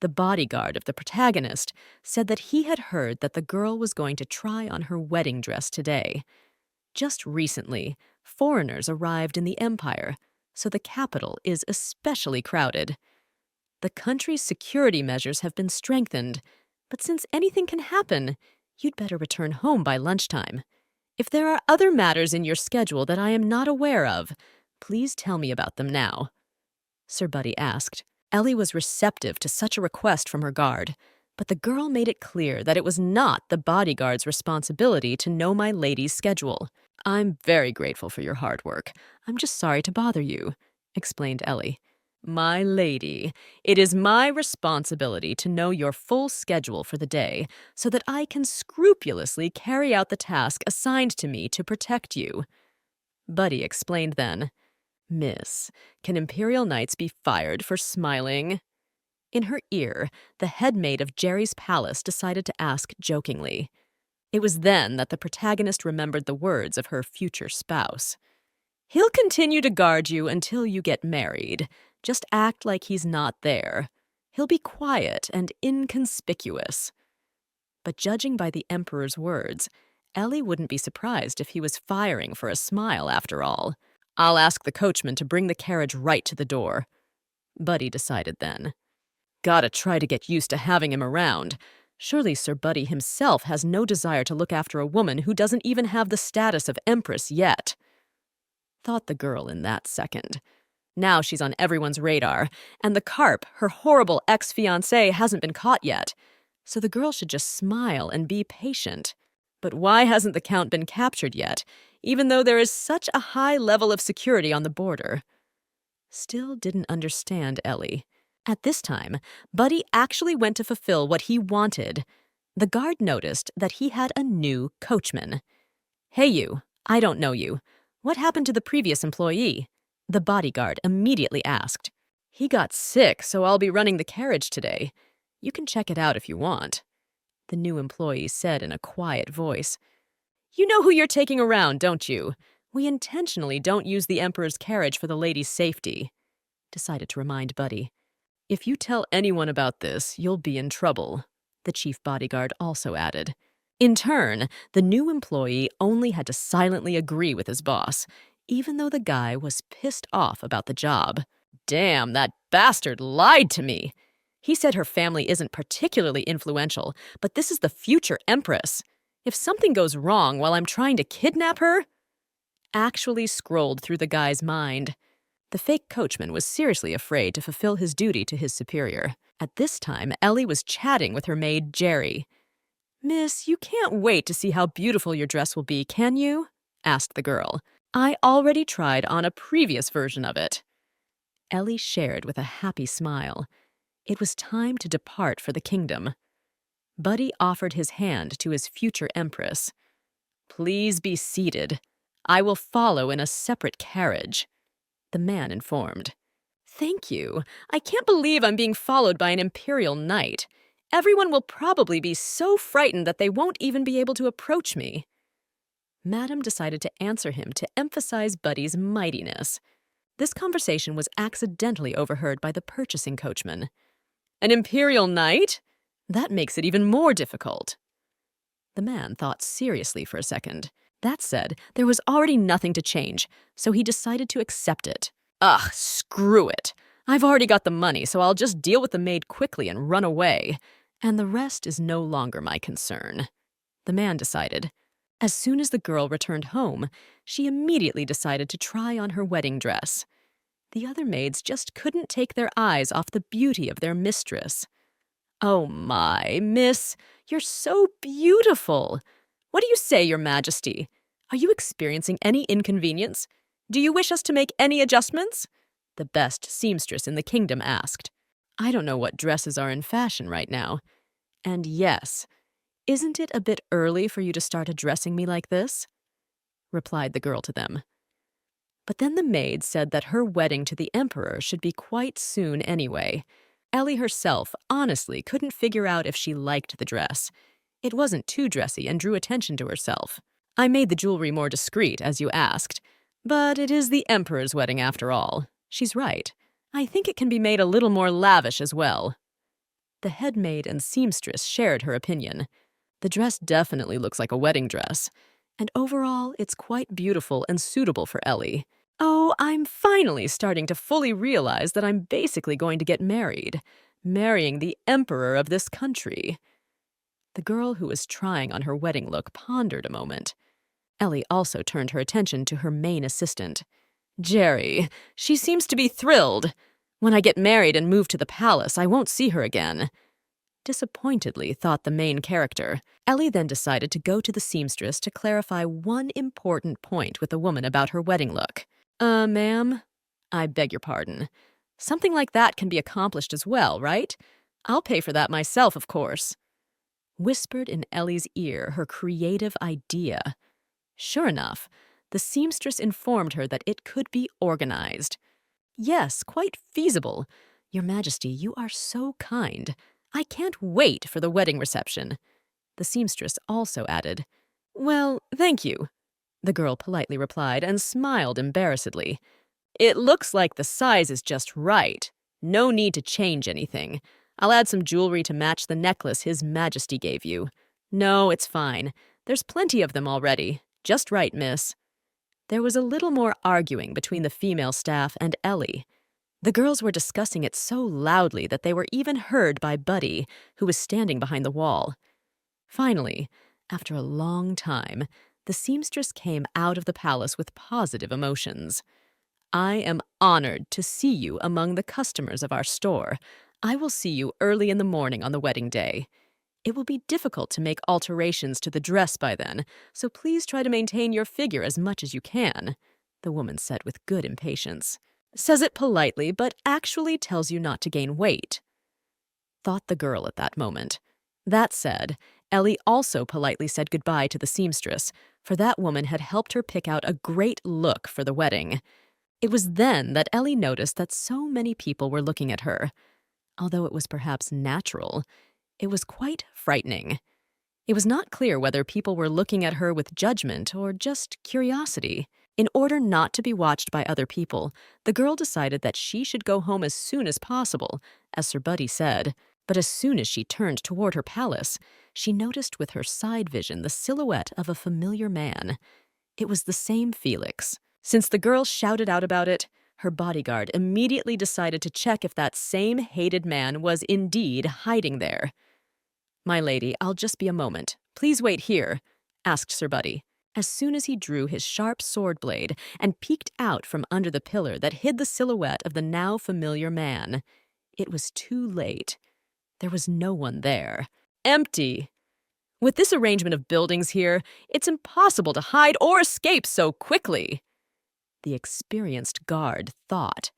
The bodyguard of the protagonist said that he had heard that the girl was going to try on her wedding dress today. Just recently, foreigners arrived in the empire, so the capital is especially crowded. The country's security measures have been strengthened, but since anything can happen, you'd better return home by lunchtime. If there are other matters in your schedule that I am not aware of, please tell me about them now, Sir Buddy asked. Ellie was receptive to such a request from her guard, but the girl made it clear that it was not the bodyguard's responsibility to know my lady's schedule. I'm very grateful for your hard work. I'm just sorry to bother you, explained Ellie. My lady, it is my responsibility to know your full schedule for the day so that I can scrupulously carry out the task assigned to me to protect you. Buddy explained then. Miss, can Imperial Knights be fired for smiling? In her ear, the head maid of Jerry's palace decided to ask jokingly. It was then that the protagonist remembered the words of her future spouse. He'll continue to guard you until you get married. Just act like he's not there. He'll be quiet and inconspicuous. But judging by the Emperor's words, Ellie wouldn't be surprised if he was firing for a smile after all. I'll ask the coachman to bring the carriage right to the door, Buddy decided then. Gotta try to get used to having him around. Surely Sir Buddy himself has no desire to look after a woman who doesn't even have the status of Empress yet, thought the girl in that second. Now she's on everyone's radar, and the carp, her horrible ex-fiancé, hasn't been caught yet. So the girl should just smile and be patient. But why hasn't the Count been captured yet, even though there is such a high level of security on the border? Still didn't understand Ellie. At this time, Buddy actually went to fulfill what he wanted. The guard noticed that he had a new coachman. Hey you, I don't know you. What happened to the previous employee? The bodyguard immediately asked. He got sick, so I'll be running the carriage today. You can check it out if you want, the new employee said in a quiet voice. You know who you're taking around, don't you? We intentionally don't use the Emperor's carriage for the lady's safety, decided to remind Buddy. If you tell anyone about this, you'll be in trouble, the chief bodyguard also added. In turn, the new employee only had to silently agree with his boss, even though the guy was pissed off about the job. Damn, that bastard lied to me. He said her family isn't particularly influential, but this is the future Empress. If something goes wrong while I'm trying to kidnap her, actually scrolled through the guy's mind. The fake coachman was seriously afraid to fulfill his duty to his superior. At this time, Ellie was chatting with her maid, Jerry. Miss, you can't wait to see how beautiful your dress will be, can you? Asked the girl. I already tried on a previous version of it. Ellie shared with a happy smile. It was time to depart for the kingdom. Buddy offered his hand to his future empress. Please be seated. I will follow in a separate carriage, the man informed. Thank you. I can't believe I'm being followed by an imperial knight. Everyone will probably be so frightened that they won't even be able to approach me. Madam decided to answer him to emphasize Buddy's mightiness. This conversation was accidentally overheard by the purchasing coachman. An imperial knight? That makes it even more difficult. The man thought seriously for a second. That said, there was already nothing to change, so he decided to accept it. Ugh, screw it. I've already got the money, so I'll just deal with the maid quickly and run away. And the rest is no longer my concern, the man decided. As soon as the girl returned home, she immediately decided to try on her wedding dress. The other maids just couldn't take their eyes off the beauty of their mistress. Oh my, miss, you're so beautiful. What do you say, your majesty? Are you experiencing any inconvenience? Do you wish us to make any adjustments? The best seamstress in the kingdom asked. I don't know what dresses are in fashion right now. And yes, isn't it a bit early for you to start addressing me like this? Replied the girl to them. But then the maid said that her wedding to the emperor should be quite soon anyway. Ellie herself honestly couldn't figure out if she liked the dress. It wasn't too dressy and drew attention to herself. I made the jewelry more discreet, as you asked. But it is the emperor's wedding after all. She's right. I think it can be made a little more lavish as well. The head maid and seamstress shared her opinion. The dress definitely looks like a wedding dress, and overall, it's quite beautiful and suitable for Ellie. Oh, I'm finally starting to fully realize that I'm basically going to get married, marrying the emperor of this country. The girl who was trying on her wedding look pondered a moment. Ellie also turned her attention to her main assistant. Jerry, she seems to be thrilled. When I get married and move to the palace, I won't see her again. Disappointedly, thought the main character. Ellie then decided to go to the seamstress to clarify one important point with the woman about her wedding look. Ma'am? I beg your pardon. Something like that can be accomplished as well, right? I'll pay for that myself, of course. Whispered in Ellie's ear her creative idea. Sure enough, the seamstress informed her that it could be organized. Yes, quite feasible. Your Majesty, you are so kind. I can't wait for the wedding reception. The seamstress also added, Well, thank you. The girl politely replied and smiled embarrassedly. It looks like the size is just right. No need to change anything. I'll add some jewelry to match the necklace His Majesty gave you. No, it's fine. There's plenty of them already. Just right, miss. There was a little more arguing between the female staff and Ellie. The girls were discussing it so loudly that they were even heard by Buddy, who was standing behind the wall. Finally, after a long time, the seamstress came out of the palace with positive emotions. I am honored to see you among the customers of our store. I will see you early in the morning on the wedding day. It will be difficult to make alterations to the dress by then, so please try to maintain your figure as much as you can, the woman said with good impatience. Says it politely, but actually tells you not to gain weight, thought the girl at that moment. That said, Ellie also politely said goodbye to the seamstress, for that woman had helped her pick out a great look for the wedding. It was then that Ellie noticed that so many people were looking at her. Although it was perhaps natural, it was quite frightening. It was not clear whether people were looking at her with judgment or just curiosity. In order not to be watched by other people, the girl decided that she should go home as soon as possible, as Sir Buddy said. But as soon as she turned toward her palace, she noticed with her side vision the silhouette of a familiar man. It was the same Felix. Since the girl shouted out about it, her bodyguard immediately decided to check if that same hated man was indeed hiding there. My lady, I'll just be a moment. Please wait here, asked Sir Buddy. As soon as he drew his sharp sword blade and peeked out from under the pillar that hid the silhouette of the now familiar man, it was too late. There was no one there. Empty. With this arrangement of buildings here, it's impossible to hide or escape so quickly, the experienced guard thought.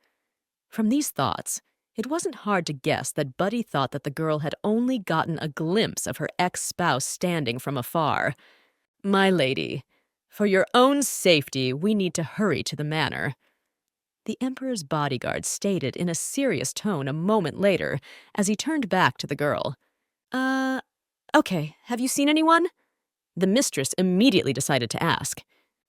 From these thoughts, it wasn't hard to guess that Buddy thought that the girl had only gotten a glimpse of her ex-spouse standing from afar. My lady, for your own safety, we need to hurry to the manor, the Emperor's bodyguard stated in a serious tone a moment later as he turned back to the girl. Okay, have you seen anyone? The mistress immediately decided to ask.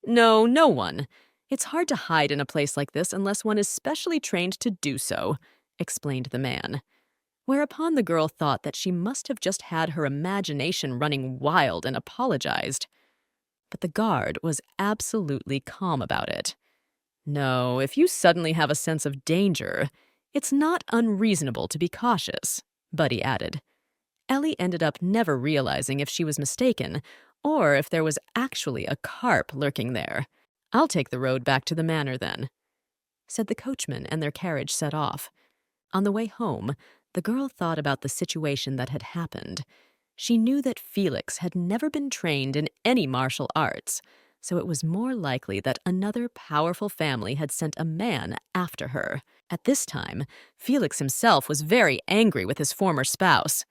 No, no one. It's hard to hide in a place like this unless one is specially trained to do so, explained the man. Whereupon the girl thought that she must have just had her imagination running wild and apologized. But the guard was absolutely calm about it. No, if you suddenly have a sense of danger, it's not unreasonable to be cautious, Buddy added. Ellie ended up never realizing if she was mistaken or if there was actually a carp lurking there. I'll take the road back to the manor then, said the coachman, and their carriage set off. On the way home, the girl thought about the situation that had happened. She knew that Felix had never been trained in any martial arts, so it was more likely that another powerful family had sent a man after her. At this time, Felix himself was very angry with his former spouse.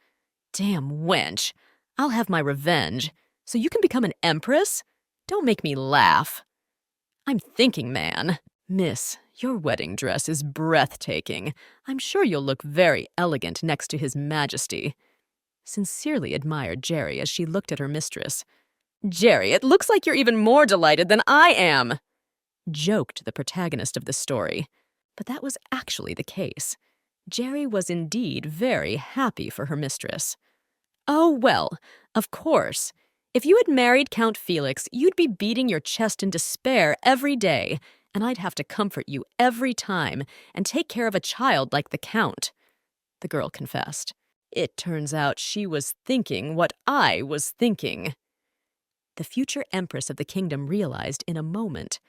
Damn wench! I'll have my revenge. So you can become an empress? Don't make me laugh. I'm thinking, man. Miss, your wedding dress is breathtaking. I'm sure you'll look very elegant next to His Majesty, sincerely admired Jerry as she looked at her mistress. Jerry, it looks like you're even more delighted than I am, joked the protagonist of the story. But that was actually the case. Jerry was indeed very happy for her mistress. "Oh, well, of course. If you had married Count Felix, you'd be beating your chest in despair every day, and I'd have to comfort you every time and take care of a child like the Count," the girl confessed. It turns out she was thinking what I was thinking. The future empress of the kingdom realized in a moment.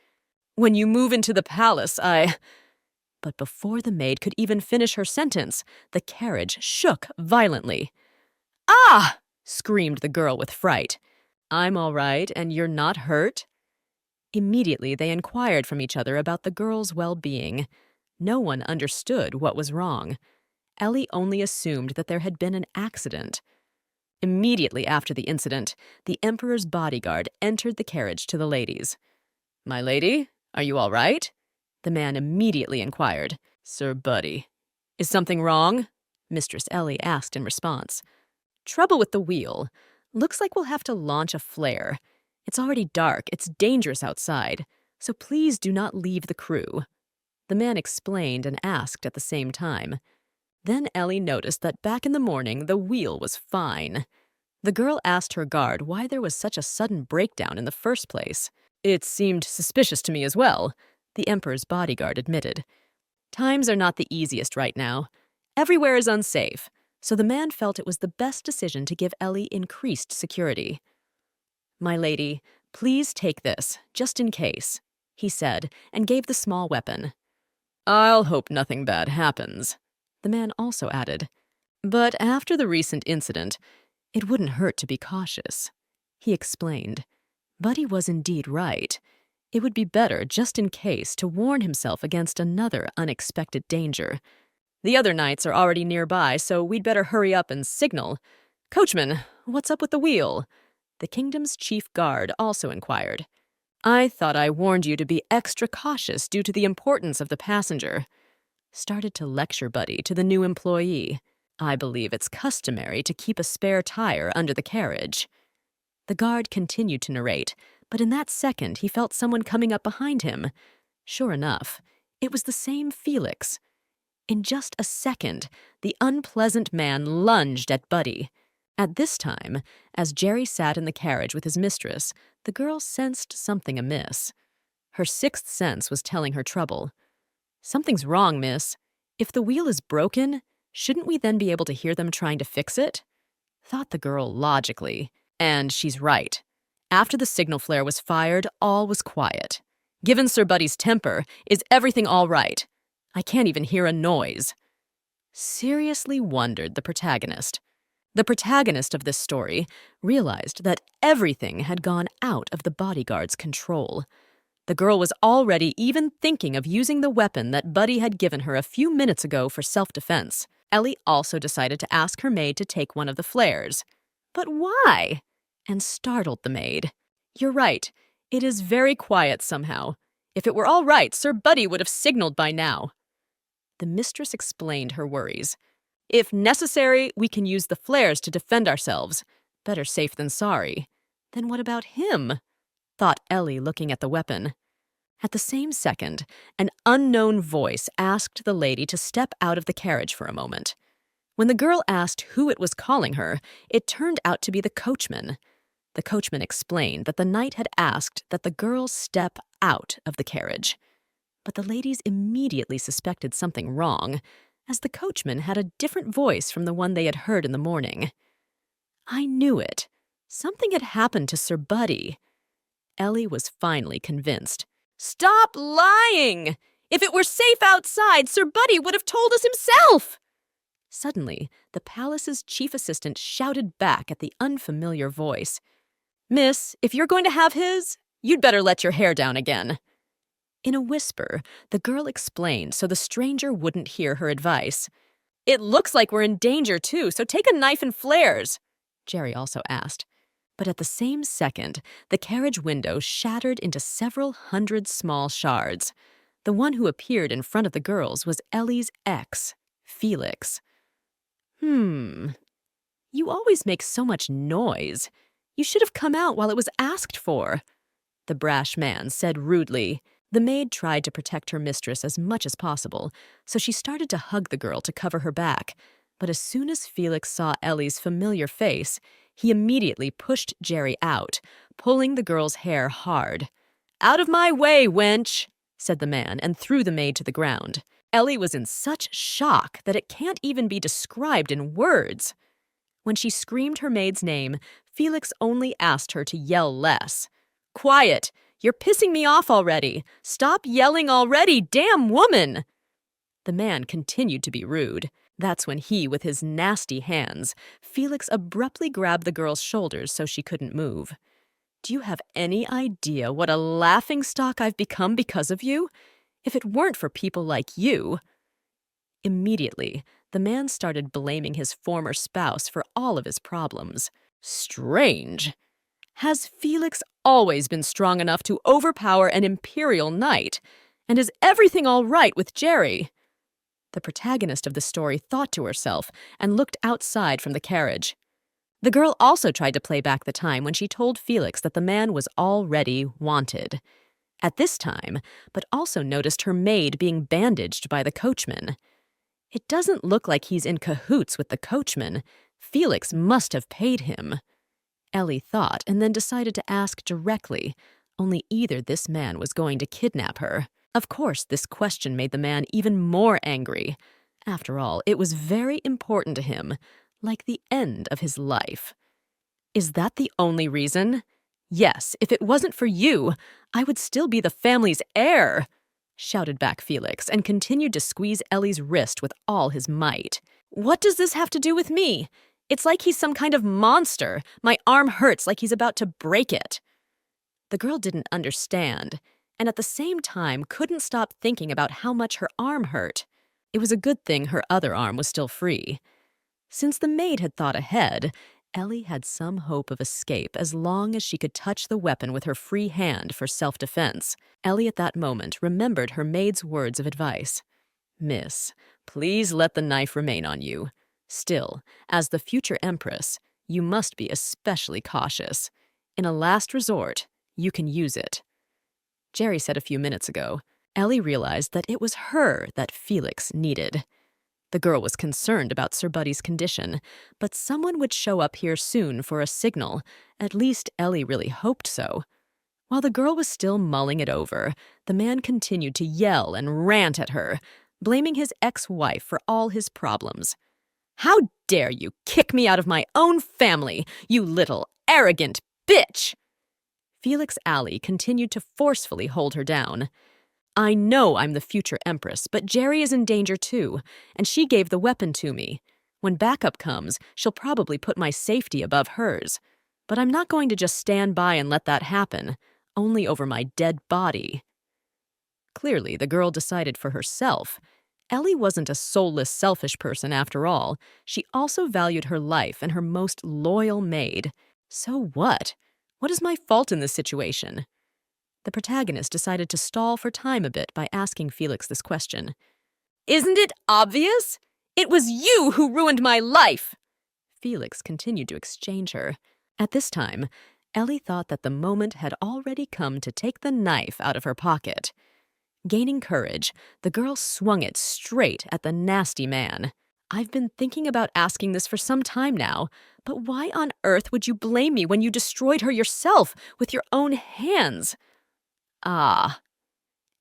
"When you move into the palace, I—" But before the maid could even finish her sentence, the carriage shook violently. "Ah!" screamed the girl with fright. "I'm all right, and you're not hurt?" Immediately, they inquired from each other about the girl's well-being. No one understood what was wrong. Ellie only assumed that there had been an accident. Immediately after the incident, the Emperor's bodyguard entered the carriage to the ladies. "My lady, are you all right?" The man immediately inquired. "Sir Buddy." "Is something wrong?" Mistress Ellie asked in response. "Trouble with the wheel. Looks like we'll have to launch a flare. It's already dark, it's dangerous outside, so please do not leave the crew." The man explained and asked at the same time. Then Ellie noticed that back in the morning the wheel was fine. The girl asked her guard why there was such a sudden breakdown in the first place. "It seemed suspicious to me as well," the Emperor's bodyguard admitted. "Times are not the easiest right now. Everywhere is unsafe, so the man felt it was the best decision to give Ellie increased security. "My lady, please take this, just in case," he said, and gave the small weapon. "I'll hope nothing bad happens," the man also added. "But after the recent incident, it wouldn't hurt to be cautious," he explained. Buddy was indeed right. It would be better, just in case, to warn himself against another unexpected danger. "The other knights are already nearby, so we'd better hurry up and signal. Coachman, what's up with the wheel?" The kingdom's chief guard also inquired. "I thought I warned you to be extra cautious due to the importance of the passenger," started to lecture Buddy to the new employee. "I believe it's customary to keep a spare tire under the carriage." The guard continued to narrate, but in that second he felt someone coming up behind him. Sure enough, it was the same Felix. In just a second, the unpleasant man lunged at Buddy. At this time, as Jerry sat in the carriage with his mistress, the girl sensed something amiss. Her sixth sense was telling her trouble. "Something's wrong, miss. If the wheel is broken, shouldn't we then be able to hear them trying to fix it?" thought the girl logically. And she's right. After the signal flare was fired, all was quiet. "Given Sir Buddy's temper, is everything all right? I can't even hear a noise." Seriously wondered the protagonist. The protagonist of this story realized that everything had gone out of the bodyguard's control. The girl was already even thinking of using the weapon that Buddy had given her a few minutes ago for self-defense. Ellie also decided to ask her maid to take one of the flares. "But why?" and startled the maid. "You're right. It is very quiet somehow. If it were all right, Sir Buddy would have signaled by now." The mistress explained her worries. "If necessary, we can use the flares to defend ourselves. Better safe than sorry." "Then what about him?" thought Ellie, looking at the weapon. At the same second, an unknown voice asked the lady to step out of the carriage for a moment. When the girl asked who it was calling her, it turned out to be the coachman. The coachman explained that the knight had asked that the girl step out of the carriage. But the ladies immediately suspected something wrong, as the coachman had a different voice from the one they had heard in the morning. I knew it. Something had happened to Sir Buddy. Ellie was finally convinced. "Stop lying! If it were safe outside, Sir Buddy would have told us himself!" Suddenly, the palace's chief assistant shouted back at the unfamiliar voice. "Miss, if you're going to have his, you'd better let your hair down again." In a whisper, the girl explained so the stranger wouldn't hear her advice. "It looks like we're in danger, too, so take a knife and flares," Jerry also asked. But at the same second, the carriage window shattered into several hundred small shards. The one who appeared in front of the girls was Ellie's ex, Felix. You always make so much noise. You should have come out while it was asked for," the brash man said rudely. The maid tried to protect her mistress as much as possible, so she started to hug the girl to cover her back. But as soon as Felix saw Ellie's familiar face, he immediately pushed Jerry out, pulling the girl's hair hard. "Out of my way, wench!" said the man, and threw the maid to the ground. Ellie was in such shock that it can't even be described in words. When she screamed her maid's name, Felix only asked her to yell less. "Quiet! You're pissing me off already! Stop yelling already, damn woman!" The man continued to be rude. That's when he, with his nasty hands, Felix abruptly grabbed the girl's shoulders so she couldn't move. "Do you have any idea what a laughingstock I've become because of you? If it weren't for people like you—" Immediately, the man started blaming his former spouse for all of his problems. Strange. Has Felix always been strong enough to overpower an imperial knight? And is everything all right with Jerry? The protagonist of the story thought to herself and looked outside from the carriage. The girl also tried to play back the time when she told Felix that the man was already wanted. At this time, but also noticed her maid being bandaged by the coachman. It doesn't look like he's in cahoots with the coachman. Felix must have paid him. Ellie thought and then decided to ask directly, only either this man was going to kidnap her. Of course, this question made the man even more angry. After all, it was very important to him, like the end of his life. "Is that the only reason?" "Yes, if it wasn't for you, I would still be the family's heir," shouted back Felix, and continued to squeeze Ellie's wrist with all his might. "What does this have to do with me? It's like he's some kind of monster. My arm hurts like he's about to break it." The girl didn't understand, and at the same time couldn't stop thinking about how much her arm hurt. It was a good thing her other arm was still free. Since the maid had thought ahead, Ellie had some hope of escape as long as she could touch the weapon with her free hand for self-defense. Ellie at that moment remembered her maid's words of advice. "Miss, please let the knife remain on you. Still, as the future empress, you must be especially cautious. In a last resort, you can use it." Jerry said a few minutes ago, Ellie realized that it was her that Felix needed. The girl was concerned about Sir Buddy's condition, but someone would show up here soon for a signal. At least Ellie really hoped so. While the girl was still mulling it over, the man continued to yell and rant at her, blaming his ex-wife for all his problems. "How dare you kick me out of my own family, you little arrogant bitch!" Felix Alley continued to forcefully hold her down. "I know I'm the future empress, but Jerry is in danger too, and she gave the weapon to me. When backup comes, she'll probably put my safety above hers. But I'm not going to just stand by and let that happen, only over my dead body." Clearly, the girl decided for herself. Ellie wasn't a soulless, selfish person after all. She also valued her life and her most loyal maid. So what? What is my fault in this situation? The protagonist decided to stall for time a bit by asking Felix this question. "Isn't it obvious? It was you who ruined my life!" Felix continued to exchange her. At this time, Ellie thought that the moment had already come to take the knife out of her pocket. Gaining courage, the girl swung it straight at the nasty man. "I've been thinking about asking this for some time now, but why on earth would you blame me when you destroyed her yourself with your own hands?" "Ah,"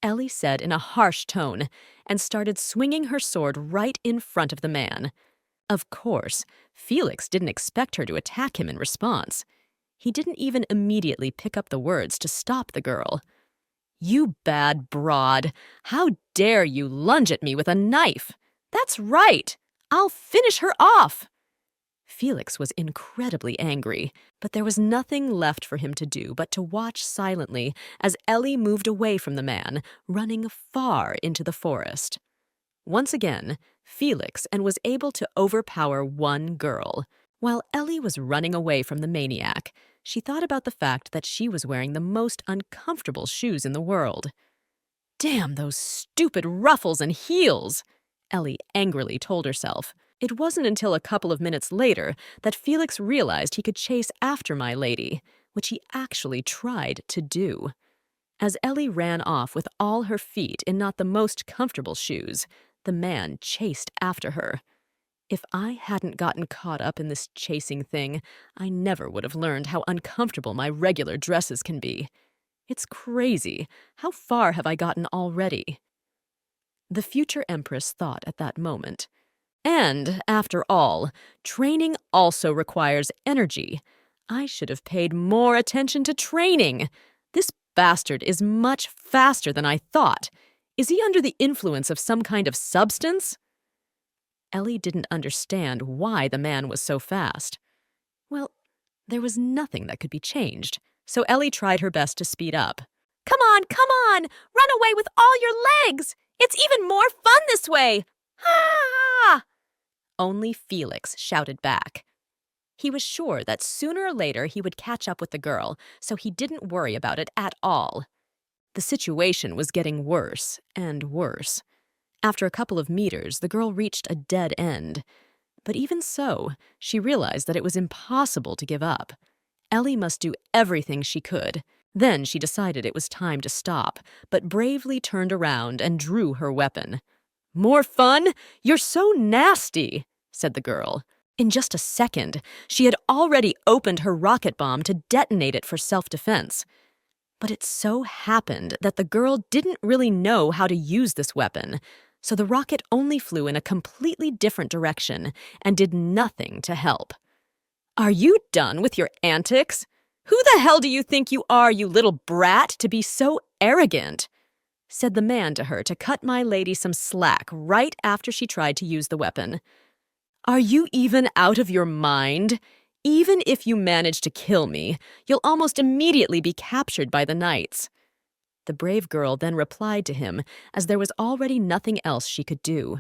Ellie said in a harsh tone, and started swinging her sword right in front of the man. Of course, Felix didn't expect her to attack him in response. He didn't even immediately pick up the words to stop the girl. "You bad broad! How dare you lunge at me with a knife? That's right! I'll finish her off!" Felix was incredibly angry, but there was nothing left for him to do but to watch silently as Ellie moved away from the man, running far into the forest. Once again, Felix was able to overpower one girl. While Ellie was running away from the maniac, she thought about the fact that she was wearing the most uncomfortable shoes in the world. "Damn those stupid ruffles and heels!" Ellie angrily told herself. It wasn't until a couple of minutes later that Felix realized he could chase after my lady, which he actually tried to do. As Ellie ran off with all her feet in not the most comfortable shoes, the man chased after her. If I hadn't gotten caught up in this chasing thing, I never would have learned how uncomfortable my regular dresses can be. It's crazy. How far have I gotten already? The future empress thought at that moment. And, after all, training also requires energy. I should have paid more attention to training. This bastard is much faster than I thought. Is he under the influence of some kind of substance? Ellie didn't understand why the man was so fast. Well, there was nothing that could be changed, so Ellie tried her best to speed up. Come on! Run away with all your legs! It's even more fun this way! Ha! Only Felix shouted back. He was sure that sooner or later he would catch up with the girl, so he didn't worry about it at all. The situation was getting worse and worse. After a couple of meters, the girl reached a dead end. But even so, she realized that it was impossible to give up. Ellie must do everything she could. Then she decided it was time to stop, but bravely turned around and drew her weapon. "More fun? You're so nasty," said the girl. In just a second, she had already opened her rocket bomb to detonate it for self-defense. But it so happened that the girl didn't really know how to use this weapon, so the rocket only flew in a completely different direction and did nothing to help. "Are you done with your antics? Who the hell do you think you are, you little brat, to be so arrogant?" said the man to her to cut my lady some slack right after she tried to use the weapon. "Are you even out of your mind? Even if you manage to kill me, you'll almost immediately be captured by the knights." The brave girl then replied to him, as there was already nothing else she could do.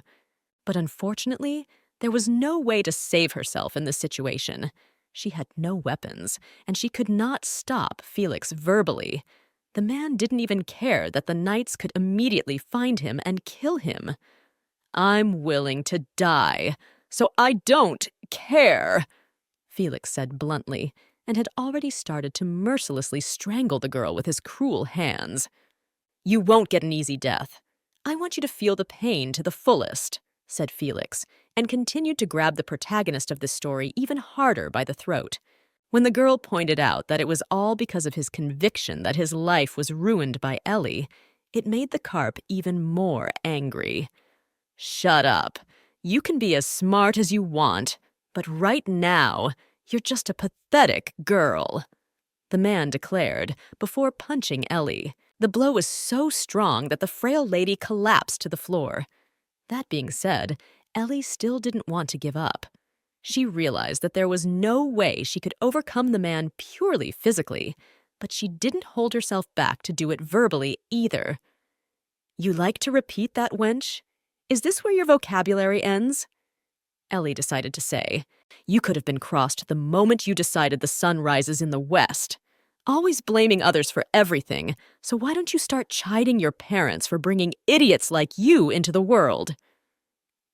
But unfortunately, there was no way to save herself in this situation. She had no weapons, and she could not stop Felix verbally. The man didn't even care that the knights could immediately find him and kill him. "I'm willing to die, so I don't care," Felix said bluntly, and had already started to mercilessly strangle the girl with his cruel hands. "You won't get an easy death. I want you to feel the pain to the fullest," said Felix, and continued to grab the protagonist of this story even harder by the throat. When the girl pointed out that it was all because of his conviction that his life was ruined by Ellie, it made the carp even more angry. "Shut up. You can be as smart as you want, but right now, you're just a pathetic girl," the man declared, before punching Ellie. The blow was so strong that the frail lady collapsed to the floor. That being said, Ellie still didn't want to give up. She realized that there was no way she could overcome the man purely physically, but she didn't hold herself back to do it verbally either. "You like to repeat that, wench? Is this where your vocabulary ends?" Ellie decided to say. "You could have been crossed the moment you decided the sun rises in the west. Always blaming others for everything, so why don't you start chiding your parents for bringing idiots like you into the world?"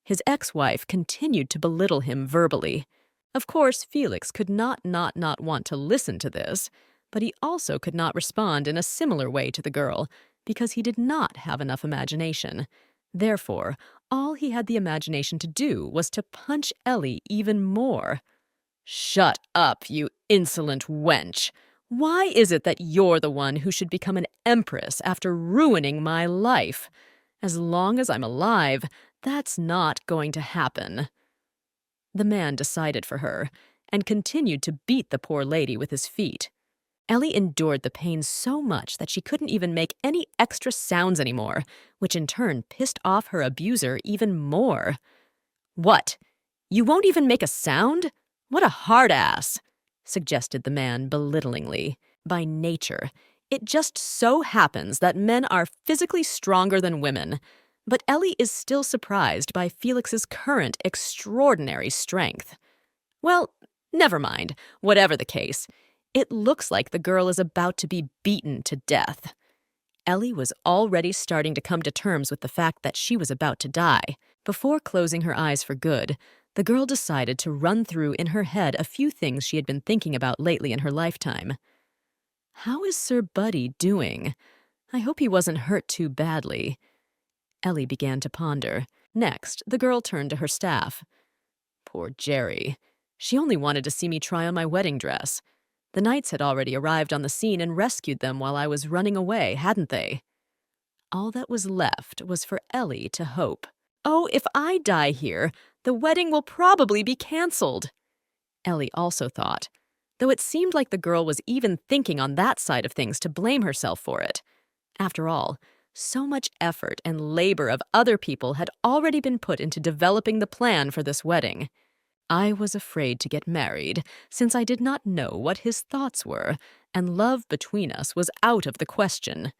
His ex-wife continued to belittle him verbally. Of course, Felix could not want to listen to this, but he also could not respond in a similar way to the girl, because he did not have enough imagination. Therefore, all he had the imagination to do was to punch Ellie even more. "Shut up, you insolent wench! Why is it that you're the one who should become an empress after ruining my life? As long as I'm alive, that's not going to happen." The man decided for her, and continued to beat the poor lady with his feet. Ellie endured the pain so much that she couldn't even make any extra sounds anymore, which in turn pissed off her abuser even more. "What? You won't even make a sound? What a hard ass," suggested the man belittlingly. "By nature, it just so happens that men are physically stronger than women, but Ellie is still surprised by Felix's current extraordinary strength. Well, never mind, whatever the case. It looks like the girl is about to be beaten to death." Ellie was already starting to come to terms with the fact that she was about to die. Before closing her eyes for good, the girl decided to run through in her head a few things she had been thinking about lately in her lifetime. How is Sir Buddy doing? I hope he wasn't hurt too badly. Ellie began to ponder. Next, the girl turned to her staff. Poor Jerry. She only wanted to see me try on my wedding dress. The knights had already arrived on the scene and rescued them while I was running away, hadn't they? All that was left was for Ellie to hope. Oh, if I die here, the wedding will probably be canceled. Ellie also thought, though it seemed like the girl was even thinking on that side of things to blame herself for it. After all, so much effort and labor of other people had already been put into developing the plan for this wedding. I was afraid to get married, since I did not know what his thoughts were, and love between us was out of the question.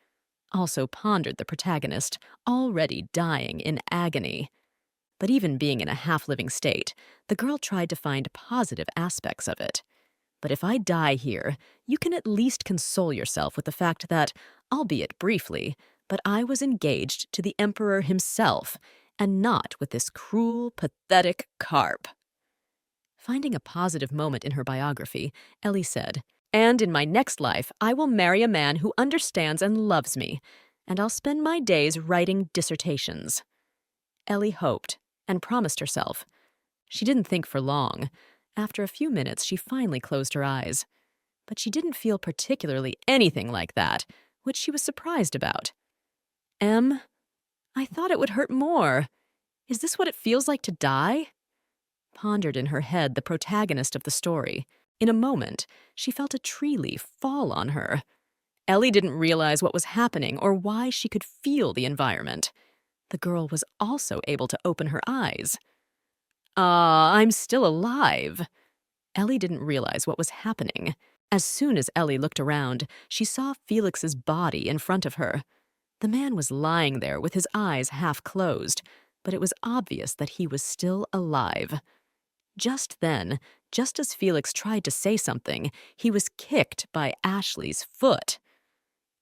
Also pondered the protagonist, already dying in agony. But even being in a half-living state, the girl tried to find positive aspects of it. But if I die here, you can at least console yourself with the fact that, albeit briefly, but I was engaged to the Emperor himself, and not with this cruel, pathetic carp. Finding a positive moment in her biography, Ellie said, "And in my next life, I will marry a man who understands and loves me, and I'll spend my days writing dissertations." Ellie hoped and promised herself. She didn't think for long. After a few minutes, she finally closed her eyes. But she didn't feel particularly anything like that, which she was surprised about. I thought it would hurt more. Is this what it feels like to die? Pondered in her head the protagonist of the story. In a moment, she felt a tree leaf fall on her. Ellie didn't realize what was happening or why she could feel the environment. The girl was also able to open her eyes. I'm still alive. Ellie didn't realize what was happening. As soon as Ellie looked around, she saw Felix's body in front of her. The man was lying there with his eyes half closed, but it was obvious that he was still alive. Just then, just as Felix tried to say something, he was kicked by Ashley's foot.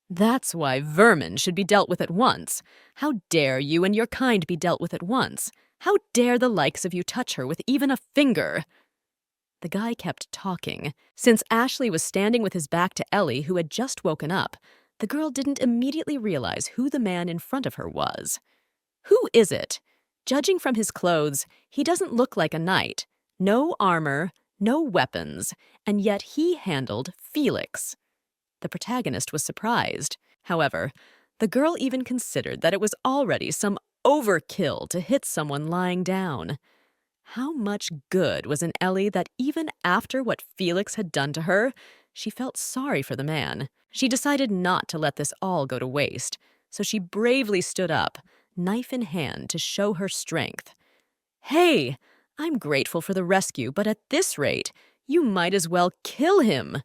That's why vermin should be dealt with at once. How dare you and your kind be dealt with at once? How dare the likes of you touch her with even a finger? The guy kept talking. Since Ashley was standing with his back to Ellie, who had just woken up, the girl didn't immediately realize who the man in front of her was. Who is it? Judging from his clothes, he doesn't look like a knight. No armor, no weapons, and yet he handled Felix. The protagonist was surprised. However, the girl even considered that it was already some overkill to hit someone lying down. How much good was in Ellie that even after what Felix had done to her, she felt sorry for the man. She decided not to let this all go to waste, so she bravely stood up, knife in hand, to show her strength. "Hey, I'm grateful for the rescue, but at this rate, you might as well kill him."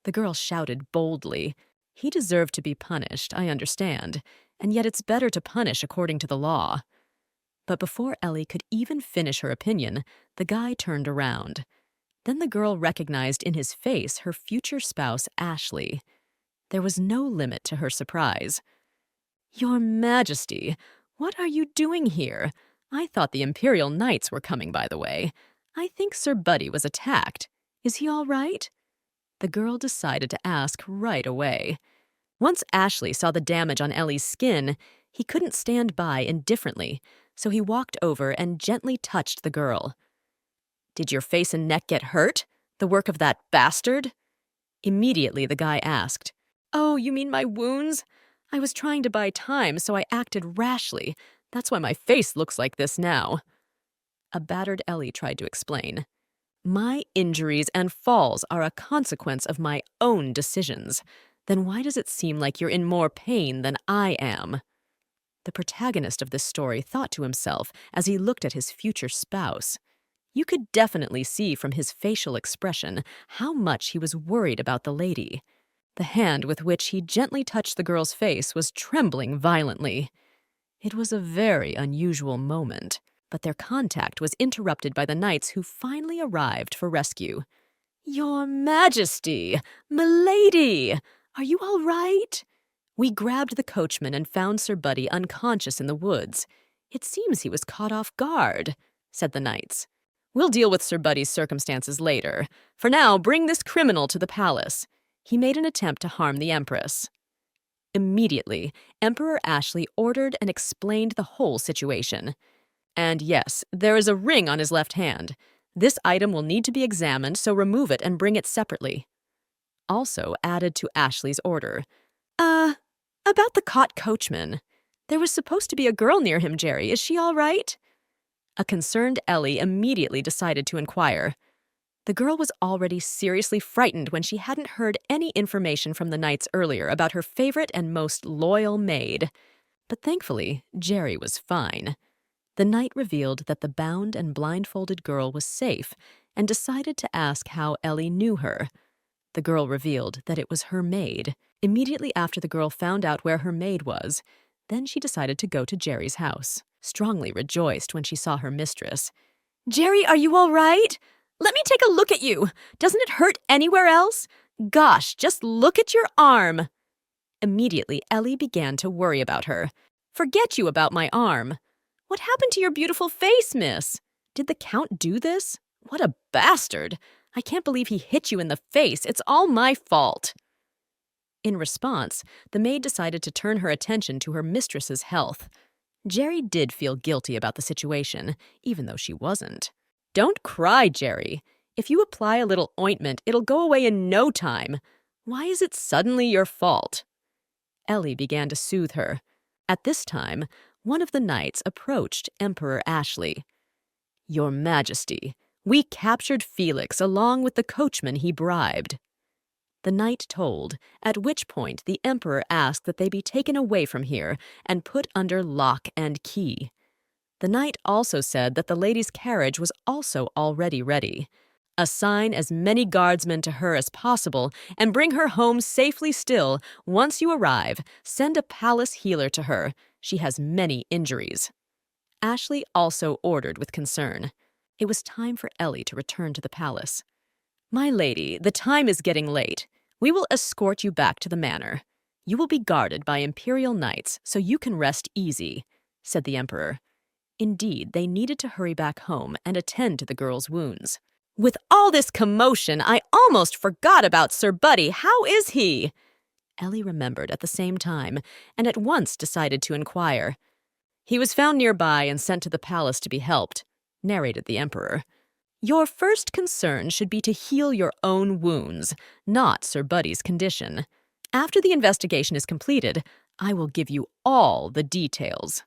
The girl shouted boldly. He deserved to be punished, I understand, and yet it's better to punish according to the law. But before Ellie could even finish her opinion, the guy turned around. Then the girl recognized in his face her future spouse, Ashley. There was no limit to her surprise. "Your Majesty, what are you doing here? I thought the Imperial Knights were coming, by the way. I think Sir Buddy was attacked. Is he all right?" The girl decided to ask right away. Once Ashley saw the damage on Ellie's skin, he couldn't stand by indifferently, so he walked over and gently touched the girl. "Did your face and neck get hurt? The work of that bastard?" Immediately the guy asked, "Oh, you mean my wounds? I was trying to buy time, so I acted rashly. That's why my face looks like this now." A battered Ellie tried to explain. "My injuries and falls are a consequence of my own decisions. Then why does it seem like you're in more pain than I am?" The protagonist of this story thought to himself as he looked at his future spouse. You could definitely see from his facial expression how much he was worried about the lady. The hand with which he gently touched the girl's face was trembling violently. It was a very unusual moment, but their contact was interrupted by the knights who finally arrived for rescue. "Your Majesty! Milady! Are you all right?" "We grabbed the coachman and found Sir Buddy unconscious in the woods. It seems he was caught off guard," said the knights. "We'll deal with Sir Buddy's circumstances later. For now, bring this criminal to the palace. He made an attempt to harm the Empress." Immediately, Emperor Ashley ordered and explained the whole situation. And yes, there is a ring on his left hand. This item will need to be examined, so remove it and bring it separately. Also added to Ashley's order. About the caught coachman. There was supposed to be a girl near him, Jerry. Is she all right? A concerned Ellie immediately decided to inquire. The girl was already seriously frightened when she hadn't heard any information from the knights earlier about her favorite and most loyal maid. But thankfully, Jerry was fine. The knight revealed that the bound and blindfolded girl was safe and decided to ask how Ellie knew her. The girl revealed that it was her maid. Immediately after the girl found out where her maid was, then she decided to go to Jerry's house, strongly rejoiced when she saw her mistress. Jerry, are you all right? Let me take a look at you. Doesn't it hurt anywhere else? Gosh, just look at your arm. Immediately, Ellie began to worry about her. Forget you about my arm. What happened to your beautiful face, miss? Did the Count do this? What a bastard! I can't believe he hit you in the face. It's all my fault. In response, the maid decided to turn her attention to her mistress's health. Jerry did feel guilty about the situation, even though she wasn't. Don't cry, Jerry. If you apply a little ointment, it'll go away in no time. Why is it suddenly your fault? Ellie began to soothe her. At this time, one of the knights approached Emperor Ashley. Your Majesty, we captured Felix along with the coachman he bribed. The knight told, at which point the emperor asked that they be taken away from here and put under lock and key. The knight also said that the lady's carriage was also already ready. Assign as many guardsmen to her as possible and bring her home safely still. Once you arrive, send a palace healer to her. She has many injuries. Ashley also ordered with concern. It was time for Ellie to return to the palace. My lady, the time is getting late. We will escort you back to the manor. You will be guarded by imperial knights, so you can rest easy, said the emperor. Indeed, they needed to hurry back home and attend to the girl's wounds. With all this commotion, I almost forgot about Sir Buddy. How is he? Ellie remembered at the same time and at once decided to inquire. He was found nearby and sent to the palace to be helped, narrated the emperor. Your first concern should be to heal your own wounds, not Sir Buddy's condition. After the investigation is completed, I will give you all the details.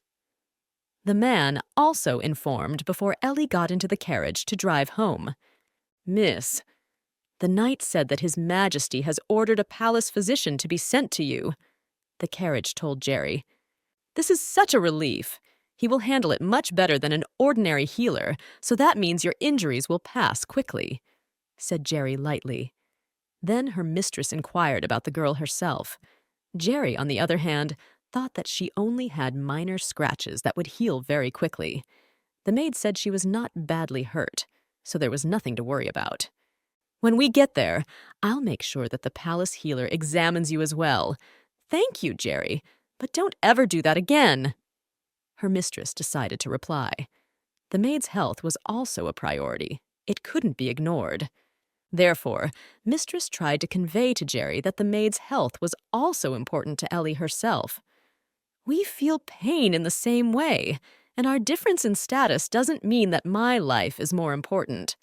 The man also informed before Ellie got into the carriage to drive home. Miss, the knight said that His Majesty has ordered a palace physician to be sent to you, the carriage told Jerry. This is such a relief. He will handle it much better than an ordinary healer, so that means your injuries will pass quickly, said Jerry lightly. Then her mistress inquired about the girl herself. Jerry, on the other hand, thought that she only had minor scratches that would heal very quickly. The maid said she was not badly hurt, so there was nothing to worry about. When we get there, I'll make sure that the palace healer examines you as well. Thank you, Jerry, but don't ever do that again. Her mistress decided to reply. The maid's health was also a priority. It couldn't be ignored. Therefore, Mistress tried to convey to Jerry that the maid's health was also important to Ellie herself. We feel pain in the same way, and our difference in status doesn't mean that my life is more important.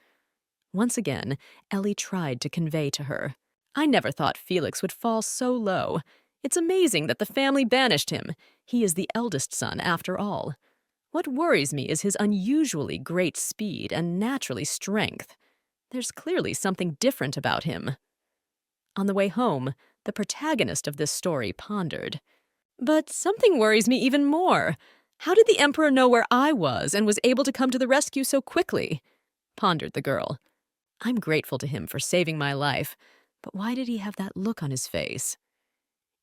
Once again, Ellie tried to convey to her. I never thought Felix would fall so low. It's amazing that the family banished him. He is the eldest son, after all. What worries me is his unusually great speed and naturally strength. There's clearly something different about him. On the way home, the protagonist of this story pondered. But something worries me even more. How did the Emperor know where I was and was able to come to the rescue so quickly? Pondered the girl. I'm grateful to him for saving my life, but why did he have that look on his face?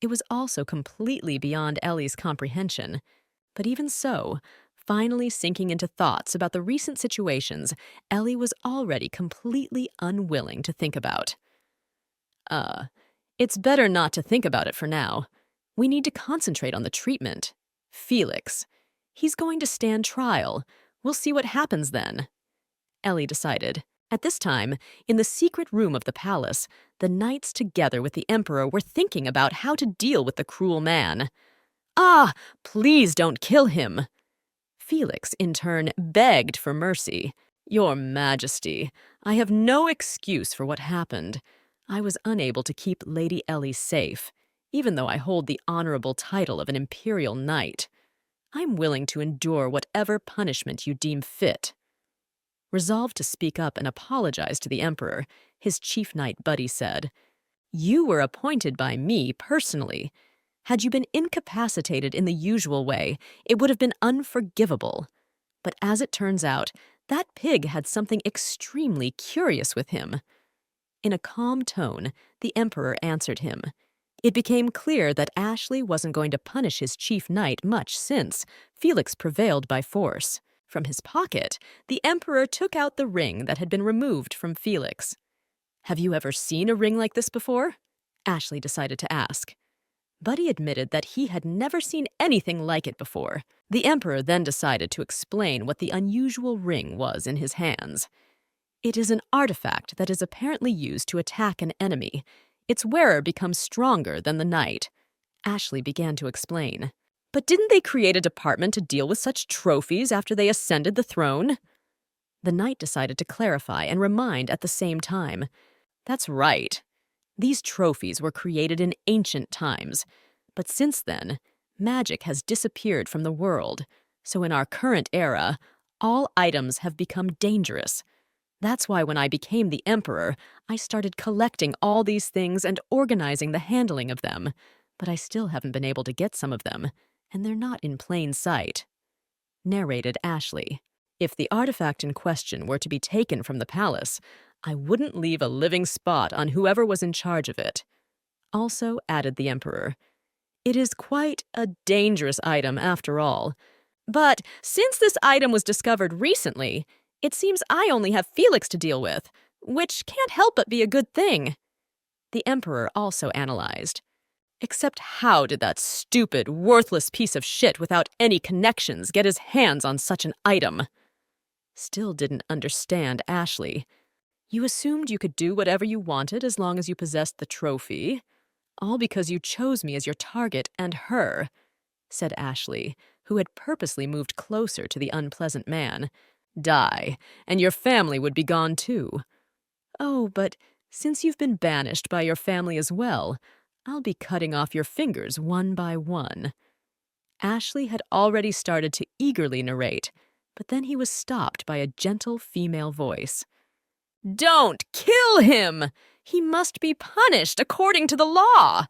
It was also completely beyond Ellie's comprehension. But even so, finally sinking into thoughts about the recent situations Ellie was already completely unwilling to think about. It's better not to think about it for now. We need to concentrate on the treatment. Felix. He's going to stand trial. We'll see what happens then, Ellie decided, At this time, in the secret room of the palace, the knights together with the emperor were thinking about how to deal with the cruel man. "Ah, please don't kill him!" Felix, in turn, begged for mercy. "Your Majesty, I have no excuse for what happened. I was unable to keep Lady Ellie safe, even though I hold the honorable title of an imperial knight. I'm willing to endure whatever punishment you deem fit." Resolved to speak up and apologize to the emperor, his chief knight Buddy said, "You were appointed by me personally. Had you been incapacitated in the usual way, it would have been unforgivable. But as it turns out, that pig had something extremely curious with him." In a calm tone, the emperor answered him. It became clear that Ashley wasn't going to punish his chief knight much since Felix prevailed by force. From his pocket, the emperor took out the ring that had been removed from Felix. "Have you ever seen a ring like this before?" Ashley decided to ask. Buddy admitted that he had never seen anything like it before. The emperor then decided to explain what the unusual ring was in his hands. "It is an artifact that is apparently used to attack an enemy. Its wearer becomes stronger than the knight," Ashley began to explain. "But didn't they create a department to deal with such trophies after they ascended the throne?" The knight decided to clarify and remind at the same time. "That's right. These trophies were created in ancient times, but since then, magic has disappeared from the world, so in our current era, all items have become dangerous. That's why when I became the emperor, I started collecting all these things and organizing the handling of them, but I still haven't been able to get some of them, and they're not in plain sight." Narrated Ashley. "If the artifact in question were to be taken from the palace, I wouldn't leave a living spot on whoever was in charge of it." Also added the emperor, "It is quite a dangerous item after all. But since this item was discovered recently, it seems I only have Felix to deal with, which can't help but be a good thing." The emperor also analyzed. "Except how did that stupid, worthless piece of shit without any connections get his hands on such an item?" Still didn't understand Ashley. "You assumed you could do whatever you wanted as long as you possessed the trophy, all because you chose me as your target and her," said Ashley, who had purposely moved closer to the unpleasant man. "Die, and your family would be gone too." "Oh, but since you've been banished by your family as well, I'll be cutting off your fingers one by one." Ashley had already started to eagerly narrate, but then he was stopped by a gentle female voice. "Don't kill him! He must be punished according to the law."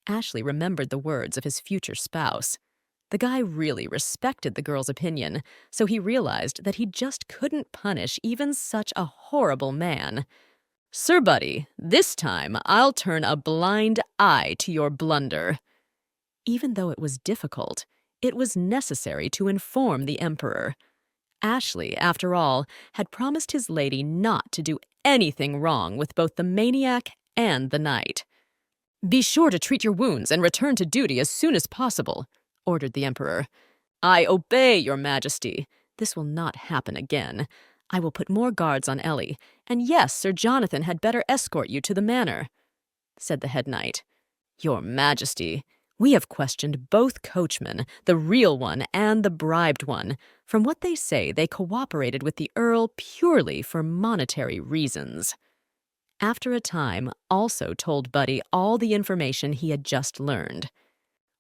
Ashley remembered the words of his future spouse. The guy really respected the girl's opinion, so he realized that he just couldn't punish even such a horrible man. "Sir Buddy, this time I'll turn a blind eye to your blunder." Even though it was difficult, it was necessary to inform the emperor. Ashley, after all, had promised his lady not to do anything wrong with both the maniac and the knight. "Be sure to treat your wounds and return to duty as soon as possible," ordered the emperor. "I obey, your majesty. This will not happen again. I will put more guards on Ellie, and yes, Sir Jonathan had better escort you to the manor," said the head knight. "Your majesty, we have questioned both coachmen, the real one and the bribed one. From what they say, they cooperated with the Earl purely for monetary reasons." After a time, also told Buddy all the information he had just learned.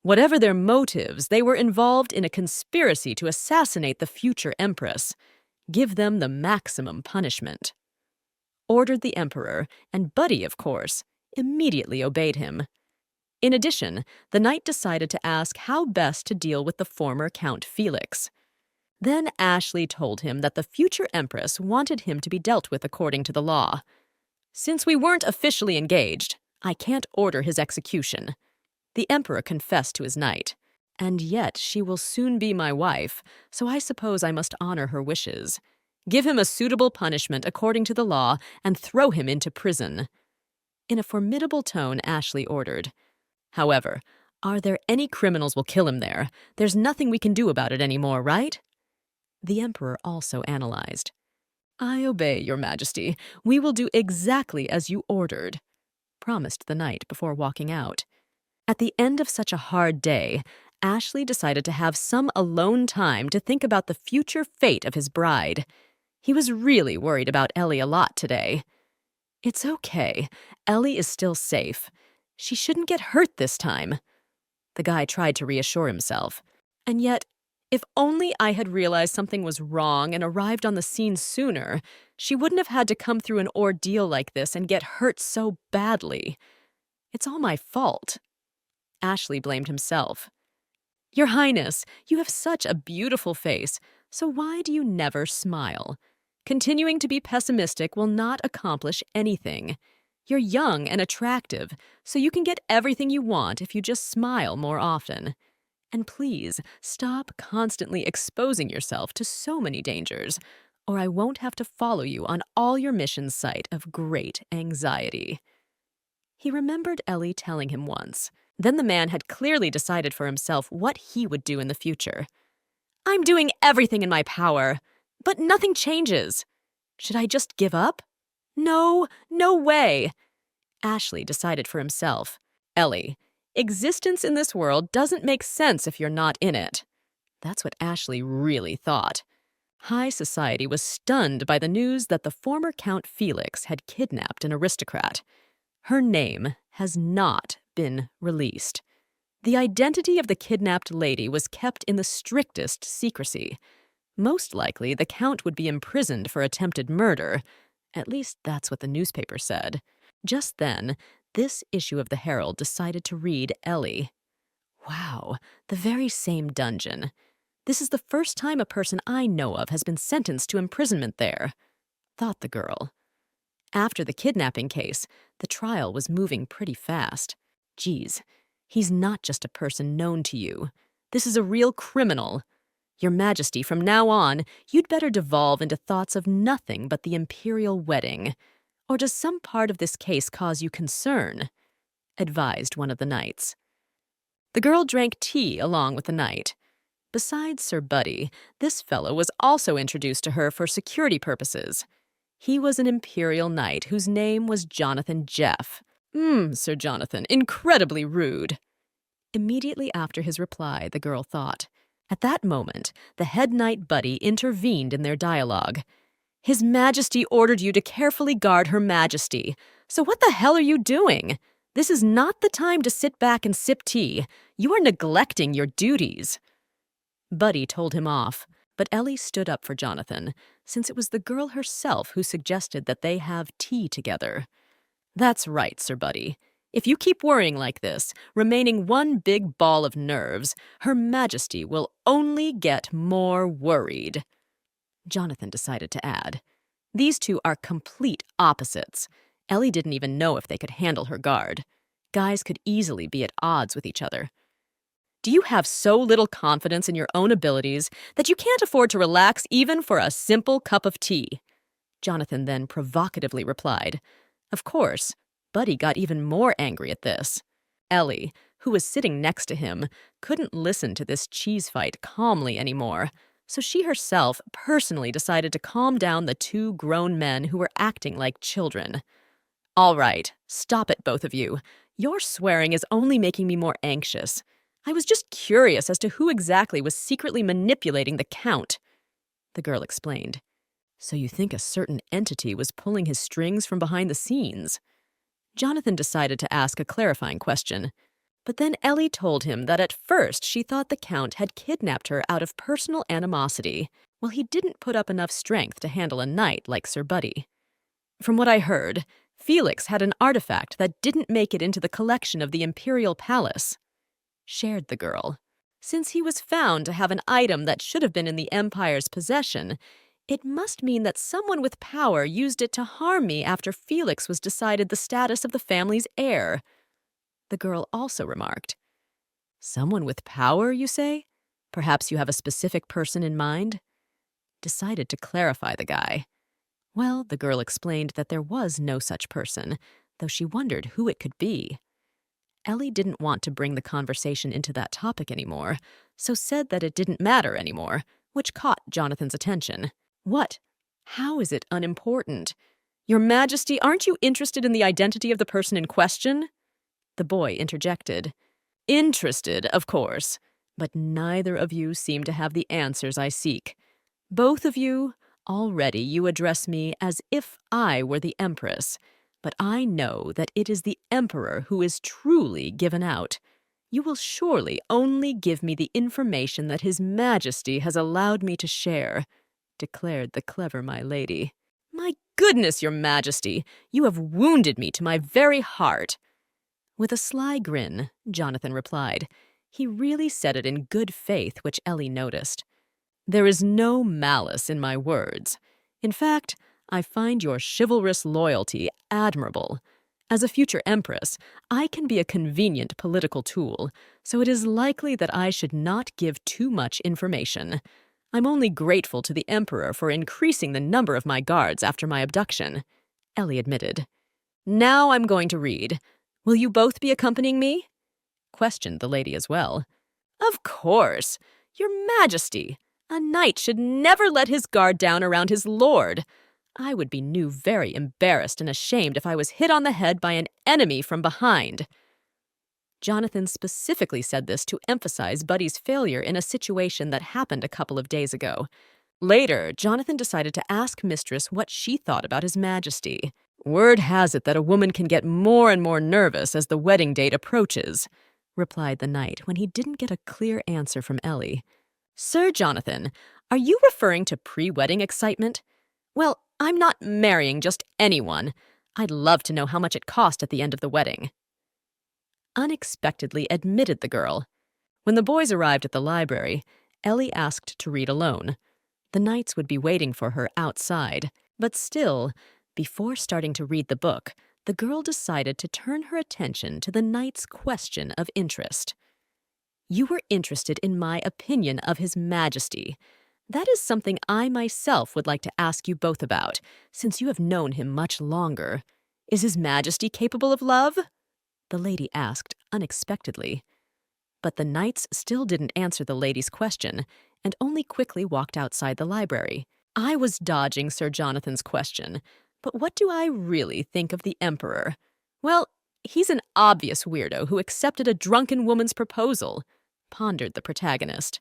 Whatever their motives, they were involved in a conspiracy to assassinate the future empress. Give them the maximum punishment. Ordered the emperor, and Buddy, of course, immediately obeyed him. In addition, the knight decided to ask how best to deal with the former Count Felix. Then Ashley told him that the future empress wanted him to be dealt with according to the law. "Since we weren't officially engaged, I can't order his execution." The emperor confessed to his knight. "And yet she will soon be my wife, so I suppose I must honor her wishes. Give him a suitable punishment according to the law and throw him into prison." In a formidable tone, Ashley ordered, "However, are there any criminals will kill him there? There's nothing we can do about it anymore, right?" The emperor also analyzed. I obey, Your Majesty. We will do exactly as you ordered, promised the knight before walking out. At the end of such a hard day, Ashley decided to have some alone time to think about the future fate of his bride. He was really worried about Ellie a lot today. It's okay. Ellie is still safe. She shouldn't get hurt this time. The guy tried to reassure himself. And yet, if only I had realized something was wrong and arrived on the scene sooner, she wouldn't have had to come through an ordeal like this and get hurt so badly. It's all my fault. Ashley blamed himself. Your Highness, you have such a beautiful face, so why do you never smile? Continuing to be pessimistic will not accomplish anything. You're young and attractive, so you can get everything you want if you just smile more often. And please, stop constantly exposing yourself to so many dangers, or I won't have to follow you on all your missions site of great anxiety. He remembered Ellie telling him once. Then the man had clearly decided for himself what he would do in the future. I'm doing everything in my power, but nothing changes. Should I just give up? No, no way. Ashley decided for himself. Ellie, existence in this world doesn't make sense if you're not in it. That's what Ashley really thought. High society was stunned by the news that the former Count Felix had kidnapped an aristocrat. Her name has not been released. The identity of the kidnapped lady was kept in the strictest secrecy. Most likely, the Count would be imprisoned for attempted murder. At least that's what the newspaper said. Just then, this issue of the Herald decided to read Ellie. Wow, the very same dungeon. This is the first time a person I know of has been sentenced to imprisonment there, thought the girl. After the kidnapping case, the trial was moving pretty fast. Geez, he's not just a person known to you. This is a real criminal. Your Majesty, from now on, you'd better devolve into thoughts of nothing but the imperial wedding. Or does some part of this case cause you concern? Advised one of the knights. The girl drank tea along with the knight. Besides Sir Buddy, this fellow was also introduced to her for security purposes. He was an imperial knight whose name was Jonathan Jeff. Sir Jonathan, incredibly rude. Immediately after his reply, the girl thought. At that moment, the head knight Buddy intervened in their dialogue. His Majesty ordered you to carefully guard Her Majesty. So what the hell are you doing? This is not the time to sit back and sip tea. You are neglecting your duties. Buddy told him off, but Ellie stood up for Jonathan, since it was the girl herself who suggested that they have tea together. That's right, Sir Buddy. If you keep worrying like this, remaining one big ball of nerves, Her Majesty will only get more worried. Jonathan decided to add. These two are complete opposites. Ellie didn't even know if they could handle her guard. Guys could easily be at odds with each other. Do you have so little confidence in your own abilities that you can't afford to relax even for a simple cup of tea? Jonathan then provocatively replied. Of course, Buddy got even more angry at this. Ellie, who was sitting next to him, couldn't listen to this cheese fight calmly anymore, so she herself personally decided to calm down the two grown men who were acting like children. All right, stop it, both of you. Your swearing is only making me more anxious. I was just curious as to who exactly was secretly manipulating the Count, the girl explained. So you think a certain entity was pulling his strings from behind the scenes? Jonathan decided to ask a clarifying question, but then Ellie told him that at first she thought the Count had kidnapped her out of personal animosity, while he didn't put up enough strength to handle a knight like Sir Buddy. From what I heard, Felix had an artifact that didn't make it into the collection of the Imperial Palace, shared the girl. Since he was found to have an item that should have been in the Empire's possession, it must mean that someone with power used it to harm me after Felix was decided the status of the family's heir, the girl also remarked. Someone with power, you say? Perhaps you have a specific person in mind? Decided to clarify the guy. Well, the girl explained that there was no such person, though she wondered who it could be. Ellie didn't want to bring the conversation into that topic anymore, so said that it didn't matter anymore, which caught Jonathan's attention. What? How is it unimportant? Your Majesty, aren't you interested in the identity of the person in question? The boy interjected. Interested, of course, but neither of you seem to have the answers I seek. Both of you, already you address me as if I were the Empress, but I know that it is the Emperor who is truly given out. You will surely only give me the information that His Majesty has allowed me to share, declared the clever my lady. My goodness, Your Majesty, you have wounded me to my very heart. With a sly grin, Jonathan replied. He really said it in good faith, which Ellie noticed. There is no malice in my words. In fact, I find your chivalrous loyalty admirable. As a future empress, I can be a convenient political tool, so it is likely that I should not give too much information. I'm only grateful to the Emperor for increasing the number of my guards after my abduction, Ellie admitted. Now I'm going to read. Will you both be accompanying me? Questioned the lady as well. Of course. Your Majesty, a knight should never let his guard down around his lord. I would be very embarrassed and ashamed if I was hit on the head by an enemy from behind. Jonathan specifically said this to emphasize Buddy's failure in a situation that happened a couple of days ago. Later, Jonathan decided to ask Mistress what she thought about His Majesty. Word has it that a woman can get more and more nervous as the wedding date approaches, replied the knight when he didn't get a clear answer from Ellie. Sir Jonathan, are you referring to pre-wedding excitement? Well, I'm not marrying just anyone. I'd love to know how much it cost at the end of the wedding. Unexpectedly admitted the girl. When the boys arrived at the library, Ellie asked to read alone. The knights would be waiting for her outside, but still, before starting to read the book, the girl decided to turn her attention to the knight's question of interest. You were interested in my opinion of His Majesty. That is something I myself would like to ask you both about, since you have known him much longer. Is His Majesty capable of love? The lady asked unexpectedly. But the knights still didn't answer the lady's question, and only quickly walked outside the library. I was dodging Sir Jonathan's question, but what do I really think of the Emperor? Well, he's an obvious weirdo who accepted a drunken woman's proposal, pondered the protagonist.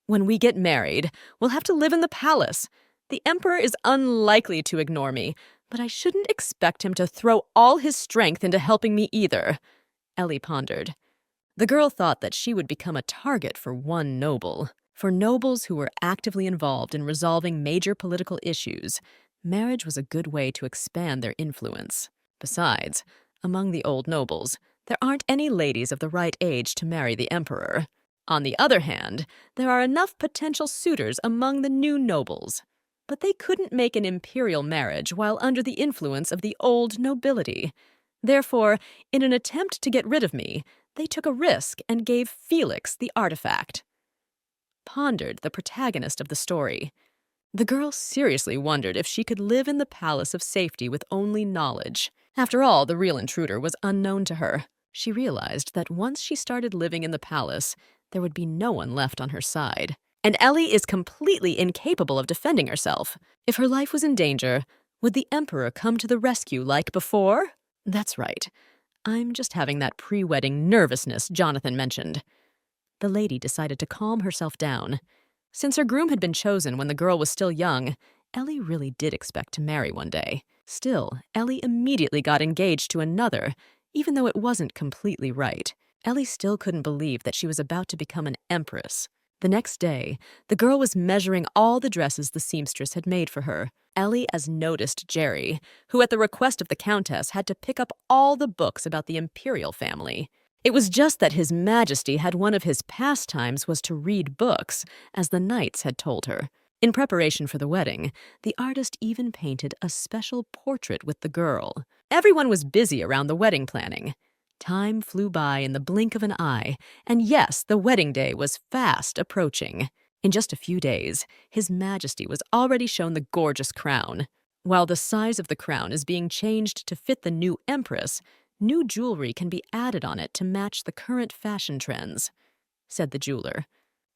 When we get married, we'll have to live in the palace. The Emperor is unlikely to ignore me, but I shouldn't expect him to throw all his strength into helping me either, Ellie pondered. The girl thought that she would become a target for one noble. For nobles who were actively involved in resolving major political issues, marriage was a good way to expand their influence. Besides, among the old nobles, there aren't any ladies of the right age to marry the Emperor. On the other hand, there are enough potential suitors among the new nobles. But they couldn't make an imperial marriage while under the influence of the old nobility. Therefore, in an attempt to get rid of me, they took a risk and gave Felix the artifact. Pondered the protagonist of the story. The girl seriously wondered if she could live in the palace of safety with only knowledge. After all, the real intruder was unknown to her. She realized that once she started living in the palace, there would be no one left on her side. And Ellie is completely incapable of defending herself. If her life was in danger, would the Emperor come to the rescue like before? That's right. I'm just having that pre-wedding nervousness Jonathan mentioned. The lady decided to calm herself down. Since her groom had been chosen when the girl was still young, Ellie really did expect to marry one day. Still, Ellie immediately got engaged to another, even though it wasn't completely right. Ellie still couldn't believe that she was about to become an empress. The next day, the girl was measuring all the dresses the seamstress had made for her. Ellie as noticed Jerry, who at the request of the Countess had to pick up all the books about the imperial family. It was just that His Majesty had one of his pastimes was to read books, as the knights had told her. In preparation for the wedding, the artist even painted a special portrait with the girl. Everyone was busy around the wedding planning. Time flew by in the blink of an eye, and yes, the wedding day was fast approaching. In just a few days, His Majesty was already shown the gorgeous crown. While the size of the crown is being changed to fit the new empress, new jewelry can be added on it to match the current fashion trends, said the jeweler.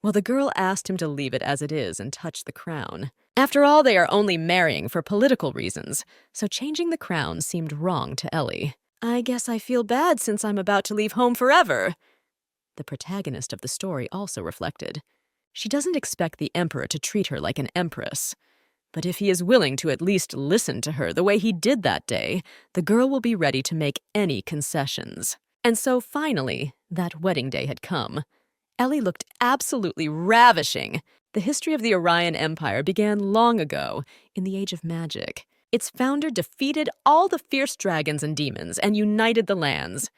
Well, the girl asked him to leave it as it is and touch the crown. After all, they are only marrying for political reasons, so changing the crown seemed wrong to Ellie. I guess I feel bad since I'm about to leave home forever, the protagonist of the story also reflected. She doesn't expect the emperor to treat her like an empress. But if he is willing to at least listen to her the way he did that day, the girl will be ready to make any concessions. And so finally, that wedding day had come. Ellie looked absolutely ravishing. The history of the Orion Empire began long ago, in the Age of Magic. Its founder defeated all the fierce dragons and demons and united the lands.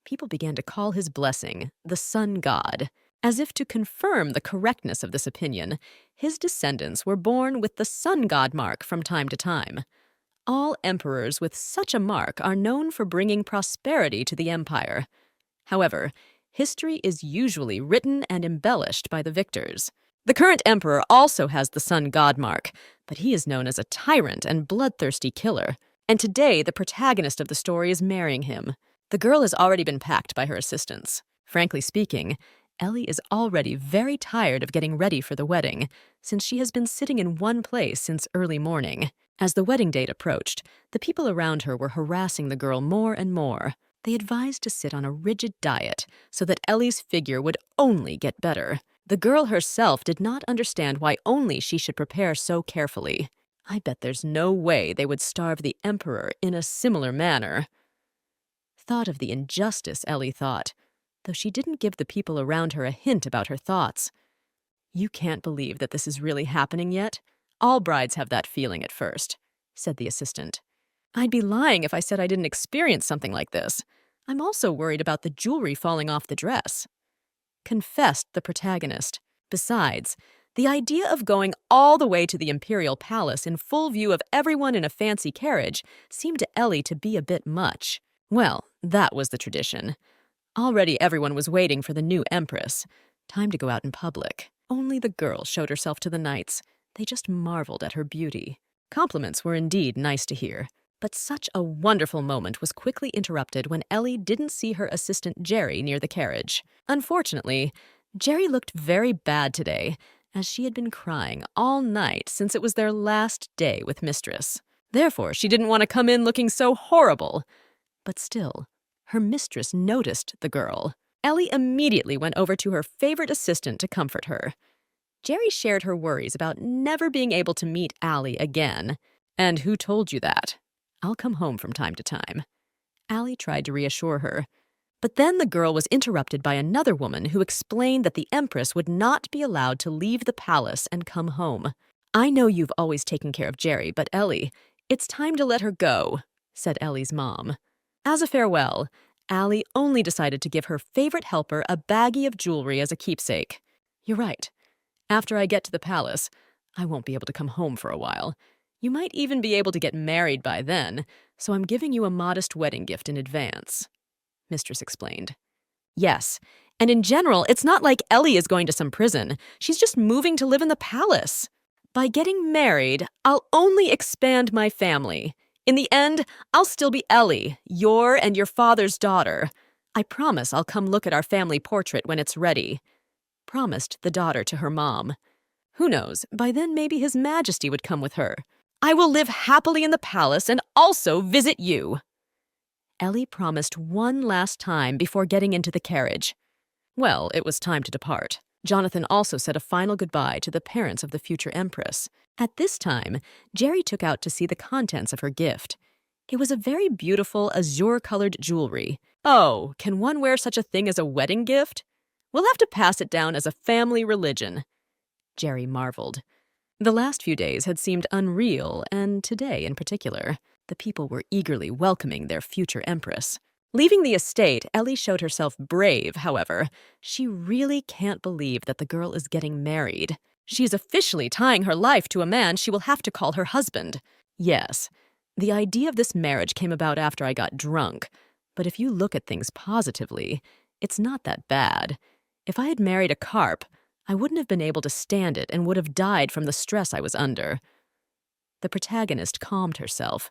People began to call his blessing the Sun God. As if to confirm the correctness of this opinion, his descendants were born with the Sun God mark from time to time. All emperors with such a mark are known for bringing prosperity to the empire. However, history is usually written and embellished by the victors. The current emperor also has the Sun God mark, but he is known as a tyrant and bloodthirsty killer. And today, the protagonist of the story is marrying him. The girl has already been packed by her assistants. Frankly speaking, Ellie is already very tired of getting ready for the wedding, since she has been sitting in one place since early morning. As the wedding date approached, the people around her were harassing the girl more and more. They advised to sit on a rigid diet so that Ellie's figure would only get better. The girl herself did not understand why only she should prepare so carefully. I bet there's no way they would starve the emperor in a similar manner. Thought of the injustice, Ellie thought, though she didn't give the people around her a hint about her thoughts. You can't believe that this is really happening yet? All brides have that feeling at first, said the assistant. I'd be lying if I said I didn't experience something like this. I'm also worried about the jewelry falling off the dress, confessed the protagonist. Besides, the idea of going all the way to the imperial palace in full view of everyone in a fancy carriage seemed to Ellie to be a bit much. Well, that was the tradition. Already everyone was waiting for the new empress. Time to go out in public. Only the girl showed herself to the knights. They just marveled at her beauty. Compliments were indeed nice to hear, but such a wonderful moment was quickly interrupted when Ellie didn't see her assistant Jerry near the carriage. Unfortunately, Jerry looked very bad today, as she had been crying all night since it was their last day with Mistress. Therefore, she didn't want to come in looking so horrible. But still, her mistress noticed the girl. Ellie immediately went over to her favorite assistant to comfort her. Jerry shared her worries about never being able to meet Allie again. And who told you that? I'll come home from time to time. Allie tried to reassure her. But then the girl was interrupted by another woman who explained that the Empress would not be allowed to leave the palace and come home. I know you've always taken care of Jerry, but Ellie, it's time to let her go, said Ellie's mom. As a farewell, Allie only decided to give her favorite helper a baggie of jewelry as a keepsake. You're right. After I get to the palace, I won't be able to come home for a while. You might even be able to get married by then, so I'm giving you a modest wedding gift in advance, Mistress explained. Yes, and in general, it's not like Ellie is going to some prison. She's just moving to live in the palace. By getting married, I'll only expand my family. In the end, I'll still be Ellie, your and your father's daughter. I promise I'll come look at our family portrait when it's ready, promised the daughter to her mom. Who knows, by then maybe His Majesty would come with her. I will live happily in the palace and also visit you. Ellie promised one last time before getting into the carriage. Well, it was time to depart. Jonathan also said a final goodbye to the parents of the future empress. At this time, Jerry took out to see the contents of her gift. It was a very beautiful azure-colored jewelry. Oh, can one wear such a thing as a wedding gift? We'll have to pass it down as a family religion. Jerry marveled. The last few days had seemed unreal, and today in particular, the people were eagerly welcoming their future empress. Leaving the estate, Ellie showed herself brave, however. She really can't believe that the girl is getting married. She is officially tying her life to a man she will have to call her husband. Yes, the idea of this marriage came about after I got drunk, but if you look at things positively, it's not that bad. If I had married a carp, I wouldn't have been able to stand it and would have died from the stress I was under. The protagonist calmed herself.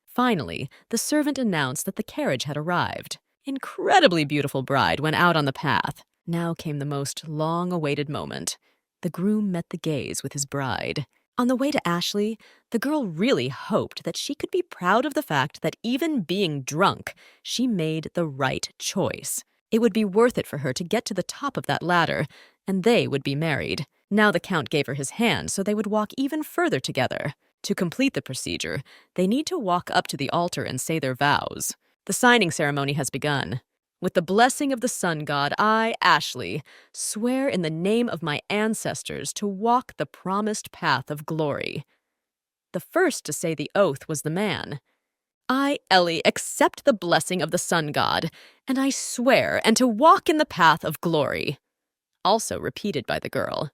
Finally, the servant announced that the carriage had arrived. Incredibly beautiful bride went out on the path. Now came the most long-awaited moment. The groom met the gaze with his bride. On the way to Ashley, the girl really hoped that she could be proud of the fact that even being drunk, she made the right choice. It would be worth it for her to get to the top of that ladder, and they would be married. Now the Count gave her his hand so they would walk even further together. To complete the procedure, they need to walk up to the altar and say their vows. The signing ceremony has begun. With the blessing of the sun god, I, Ashley, swear in the name of my ancestors to walk the promised path of glory. The first to say the oath was the man. I, Ellie, accept the blessing of the sun god, and I swear and to walk in the path of glory. Also repeated by the girl.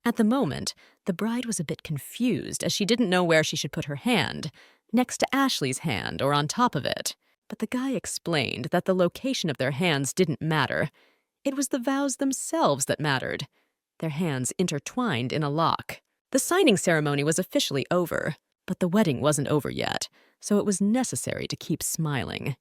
At the moment, the bride was a bit confused as she didn't know where she should put her hand, next to Ashley's hand or on top of it. But the guy explained that the location of their hands didn't matter. It was the vows themselves that mattered. Their hands intertwined in a lock. The signing ceremony was officially over, but the wedding wasn't over yet, so it was necessary to keep smiling.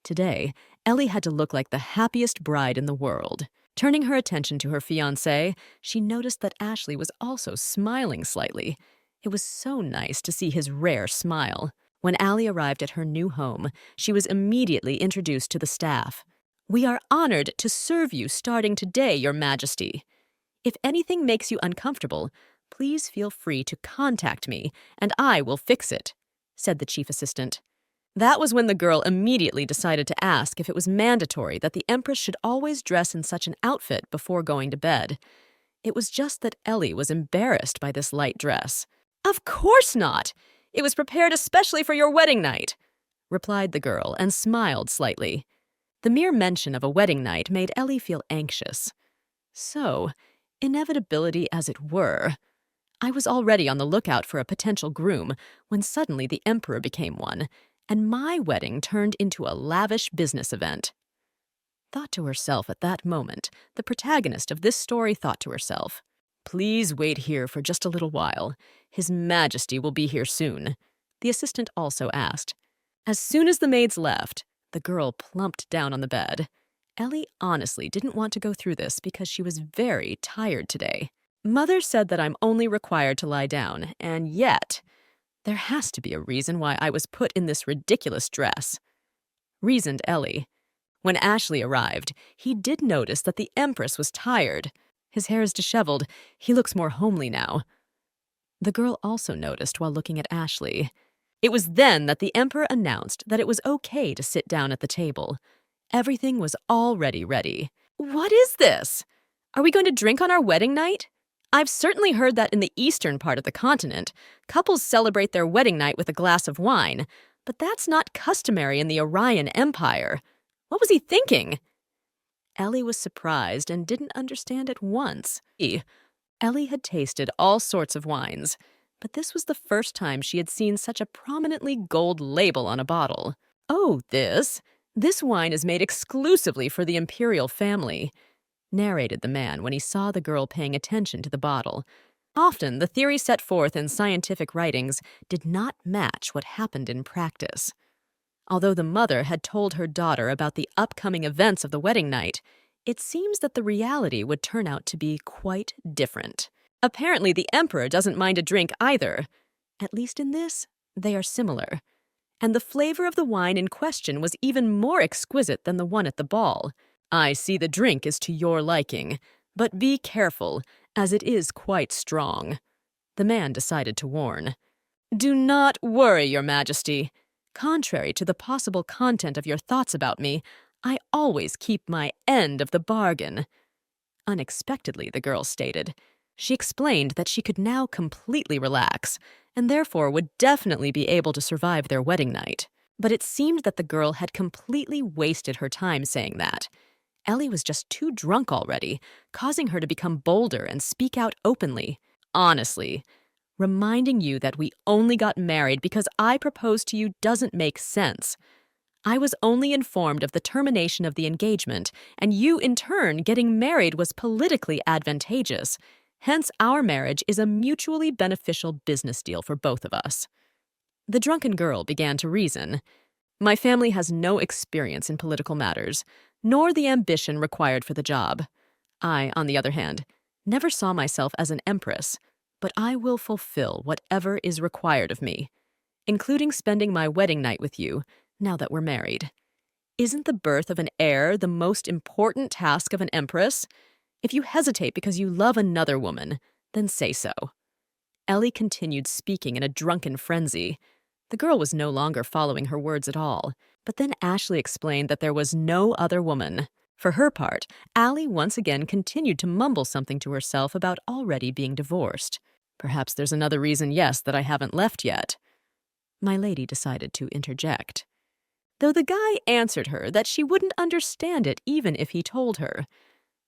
Today, Ellie had to look like the happiest bride in the world. Turning her attention to her fiancé, she noticed that Ashley was also smiling slightly. It was so nice to see his rare smile. When Allie arrived at her new home, she was immediately introduced to the staff. "We are honored to serve you starting today, Your Majesty. If anything makes you uncomfortable, please feel free to contact me, and I will fix it," said the chief assistant. That was when the girl immediately decided to ask if it was mandatory that the Empress should always dress in such an outfit before going to bed. It was just that Ellie was embarrassed by this light dress. "Of course not! It was prepared especially for your wedding night," replied the girl and smiled slightly. The mere mention of a wedding night made Ellie feel anxious. So, inevitability as it were, I was already on the lookout for a potential groom when suddenly the Emperor became one, and my wedding turned into a lavish business event. Thought to herself at that moment, the protagonist of this story thought to herself, "Please wait here for just a little while. His Majesty will be here soon," the assistant also asked. As soon as the maids left, the girl plumped down on the bed. Ellie honestly didn't want to go through this because she was very tired today. Mother said that I'm only required to lie down, and yet there has to be a reason why I was put in this ridiculous dress, reasoned Ellie. When Ashley arrived, he did notice that the Empress was tired. His hair is disheveled. He looks more homely now. The girl also noticed while looking at Ashley. It was then that the Emperor announced that it was okay to sit down at the table. Everything was already ready. "What is this? Are we going to drink on our wedding night? I've certainly heard that in the eastern part of the continent, couples celebrate their wedding night with a glass of wine, but that's not customary in the Orion Empire. What was he thinking?" Ellie was surprised and didn't understand at once. Ellie had tasted all sorts of wines, but this was the first time she had seen such a prominently gold label on a bottle. "Oh, this wine is made exclusively for the imperial family," narrated the man when he saw the girl paying attention to the bottle. Often, the theory set forth in scientific writings did not match what happened in practice. Although the mother had told her daughter about the upcoming events of the wedding night, it seems that the reality would turn out to be quite different. Apparently, the Emperor doesn't mind a drink either. At least in this, they are similar. And the flavor of the wine in question was even more exquisite than the one at the ball. "I see the drink is to your liking, but be careful, as it is quite strong," the man decided to warn. "Do not worry, Your Majesty. Contrary to the possible content of your thoughts about me, I always keep my end of the bargain," unexpectedly, the girl stated. She explained that she could now completely relax, and therefore would definitely be able to survive their wedding night. But it seemed that the girl had completely wasted her time saying that. Ellie was just too drunk already, causing her to become bolder and speak out openly. "Honestly, reminding you that we only got married because I proposed to you doesn't make sense. I was only informed of the termination of the engagement, and you, in turn, getting married was politically advantageous. Hence, our marriage is a mutually beneficial business deal for both of us." The drunken girl began to reason. "My family has no experience in political matters, nor the ambition required for the job. I, on the other hand, never saw myself as an empress, but I will fulfill whatever is required of me, including spending my wedding night with you, now that we're married. Isn't the birth of an heir the most important task of an empress? If you hesitate because you love another woman, then say so. Ellie continued speaking in a drunken frenzy. The girl was no longer following her words at all, but then Ashley explained that there was no other woman. For her part, Allie once again continued to mumble something to herself about already being divorced. Perhaps there's another reason, yes, that I haven't left yet. My lady decided to interject, though the guy answered her that she wouldn't understand it even if he told her.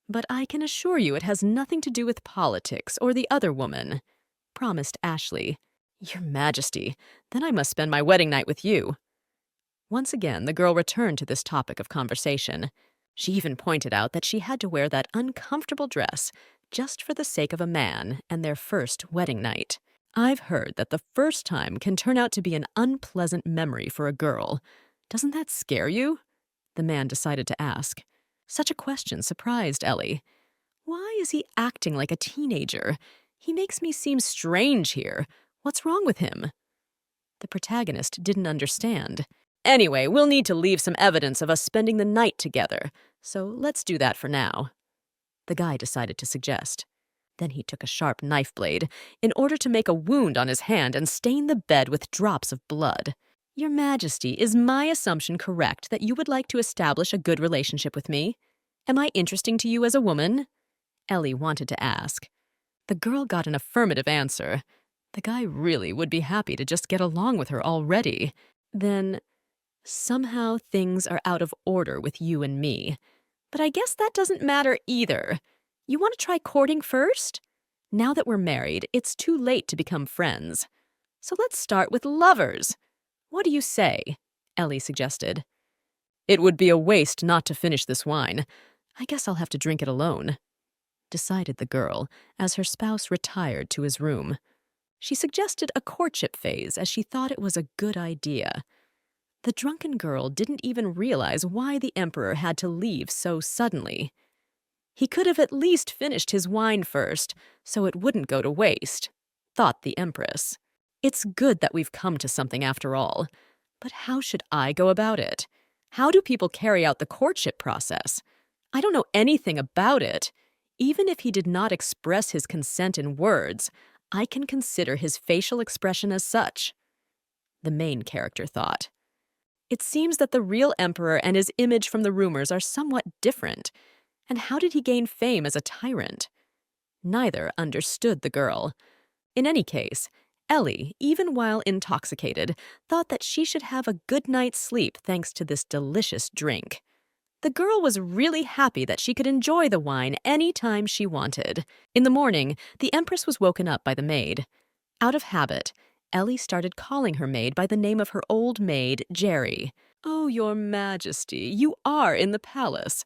But I can assure you it has nothing to do with politics or the other woman, promised Ashley. Your Majesty, then I must spend my wedding night with you. Once again, the girl returned to this topic of conversation. She even pointed out that she had to wear that uncomfortable dress just for the sake of a man and their first wedding night. I've heard that the first time can turn out to be an unpleasant memory for a girl. Doesn't that scare you? The man decided to ask. Such a question surprised Ellie. Why is he acting like a teenager? He makes me seem strange here. What's wrong with him? The protagonist didn't understand. Anyway, we'll need to leave some evidence of us spending the night together, so let's do that for now. The guy decided to suggest. Then he took a sharp knife blade in order to make a wound on his hand and stain the bed with drops of blood. Your Majesty, is my assumption correct that you would like to establish a good relationship with me? Am I interesting to you as a woman? Ellie wanted to ask. The girl got an affirmative answer. The guy really would be happy to just get along with her already. Then, somehow things are out of order with you and me. But I guess that doesn't matter either. You want to try courting first? Now that we're married, it's too late to become friends. So let's start with lovers. What do you say? Ellie suggested. It would be a waste not to finish this wine. I guess I'll have to drink it alone, decided the girl as her spouse retired to his room. She suggested a courtship phase as she thought it was a good idea. The drunken girl didn't even realize why the emperor had to leave so suddenly. He could have at least finished his wine first, so it wouldn't go to waste, thought the empress. It's good that we've come to something after all. But how should I go about it? How do people carry out the courtship process? I don't know anything about it. Even if he did not express his consent in words, I can consider his facial expression as such. The main character thought. It seems that the real emperor and his image from the rumors are somewhat different. And how did he gain fame as a tyrant? Neither understood the girl. In any case, Ellie, even while intoxicated, thought that she should have a good night's sleep thanks to this delicious drink. The girl was really happy that she could enjoy the wine any time she wanted. In the morning, the empress was woken up by the maid. Out of habit, Ellie started calling her maid by the name of her old maid, Jerry. Oh, your Majesty, you are in the palace.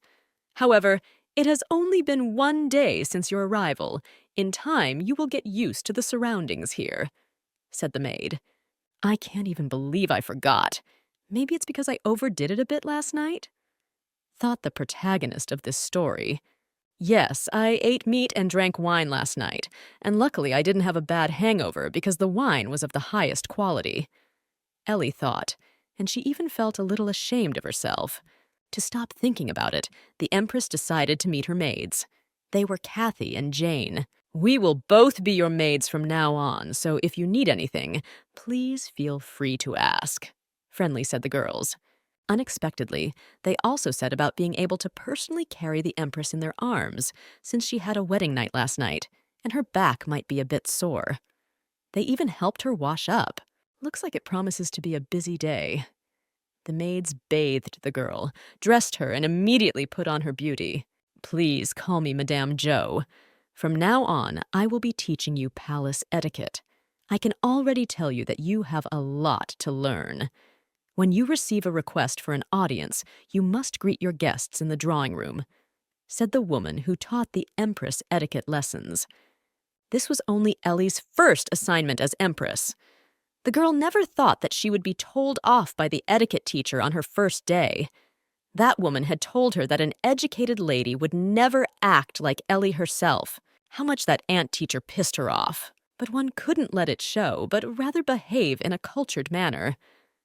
However, it has only been 1 day since your arrival. In time, you will get used to the surroundings here, said the maid. I can't even believe I forgot. Maybe it's because I overdid it a bit last night? Thought the protagonist of this story. Yes, I ate meat and drank wine last night, and luckily I didn't have a bad hangover because the wine was of the highest quality. Ellie thought, and she even felt a little ashamed of herself. To stop thinking about it, the empress decided to meet her maids. They were Kathy and Jane. We will both be your maids from now on, so if you need anything, please feel free to ask, friendly said the girls. Unexpectedly, they also said about being able to personally carry the empress in their arms, since she had a wedding night last night, and her back might be a bit sore. They even helped her wash up. Looks like it promises to be a busy day. The maids bathed the girl, dressed her, and immediately put on her beauty. Please call me Madame Jo. From now on, I will be teaching you palace etiquette. I can already tell you that you have a lot to learn. When you receive a request for an audience, you must greet your guests in the drawing room, said the woman who taught the empress etiquette lessons. This was only Ellie's first assignment as empress. The girl never thought that she would be told off by the etiquette teacher on her first day. That woman had told her that an educated lady would never act like Ellie herself. How much that aunt teacher pissed her off. But one couldn't let it show, but rather behave in a cultured manner.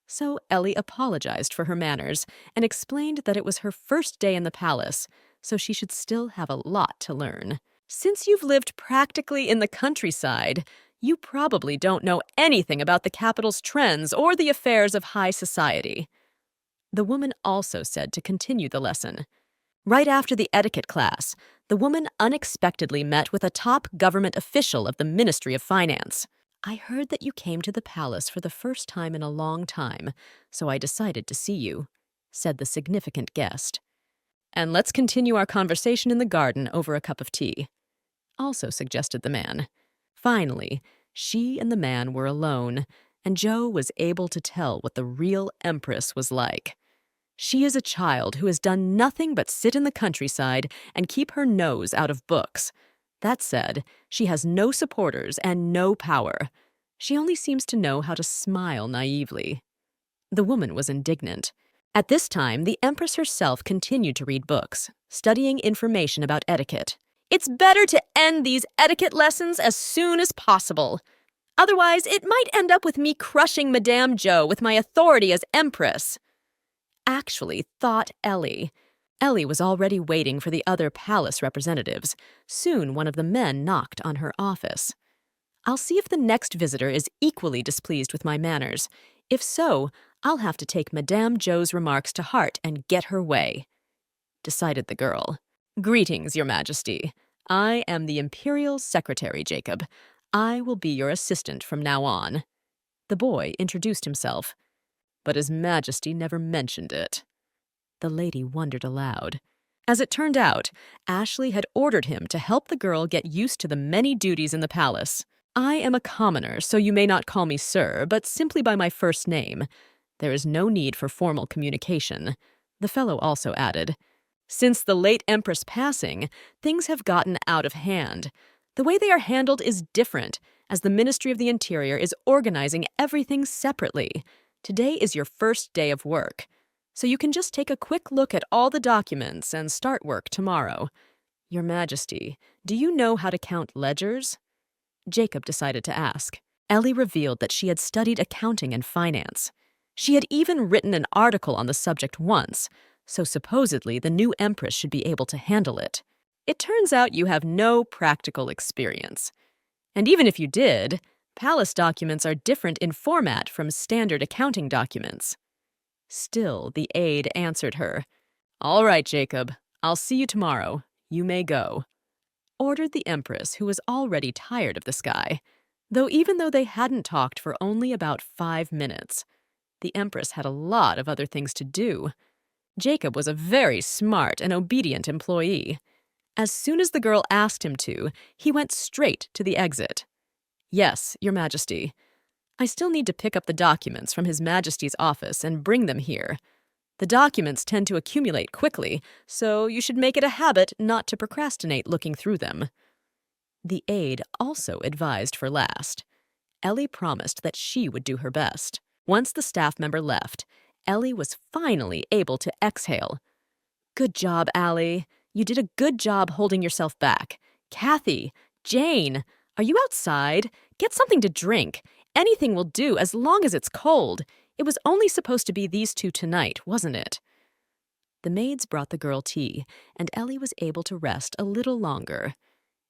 So Ellie apologized for her manners and explained that it was her first day in the palace, so she should still have a lot to learn. Since you've lived practically in the countryside, you probably don't know anything about the capital's trends or the affairs of high society. The woman also said to continue the lesson. Right after the etiquette class, the woman unexpectedly met with a top government official of the Ministry of Finance. I heard that you came to the palace for the first time in a long time, so I decided to see you, said the significant guest. And let's continue our conversation in the garden over a cup of tea, also suggested the man. Finally, she and the man were alone, and Joe was able to tell what the real empress was like. She is a child who has done nothing but sit in the countryside and keep her nose out of books. That said, she has no supporters and no power. She only seems to know how to smile naively. The woman was indignant. At this time, the empress herself continued to read books, studying information about etiquette. It's better to end these etiquette lessons as soon as possible. Otherwise, it might end up with me crushing Madame Joe with my authority as empress. Actually, thought Ellie. Ellie was already waiting for the other palace representatives. Soon one of the men knocked on her office. I'll see if the next visitor is equally displeased with my manners. If so, I'll have to take Madame Joe's remarks to heart and get her way, decided the girl. Greetings, Your Majesty. I am the Imperial Secretary, Jacob. I will be your assistant from now on. The boy introduced himself. But His Majesty never mentioned it. The lady wondered aloud. As it turned out, Ashley had ordered him to help the girl get used to the many duties in the palace. I am a commoner, so you may not call me sir, but simply by my first name. There is no need for formal communication, the fellow also added. Since the late Empress' passing, things have gotten out of hand. The way they are handled is different, as the Ministry of the Interior is organizing everything separately. Today is your first day of work, so you can just take a quick look at all the documents and start work tomorrow. Your Majesty, do you know how to count ledgers? Jacob decided to ask. Ellie revealed that she had studied accounting and finance. She had even written an article on the subject once, so supposedly the new empress should be able to handle it. It turns out you have no practical experience. And even if you did, palace documents are different in format from standard accounting documents. Still, the aide answered her. All right, Jacob. I'll see you tomorrow. You may go, ordered the empress, who was already tired of this guy. Even though they hadn't talked for only about 5 minutes, the empress had a lot of other things to do. Jacob was a very smart and obedient employee. As soon as the girl asked him to, he went straight to the exit. Yes, Your Majesty. I still need to pick up the documents from His Majesty's office and bring them here. The documents tend to accumulate quickly, so you should make it a habit not to procrastinate looking through them. The aide also advised for last. Ellie promised that she would do her best. Once the staff member left, Ellie was finally able to exhale. Good job, Allie. You did a good job holding yourself back. Kathy, Jane, are you outside? Get something to drink. Anything will do as long as it's cold. It was only supposed to be these two tonight, wasn't it? The maids brought the girl tea, and Ellie was able to rest a little longer.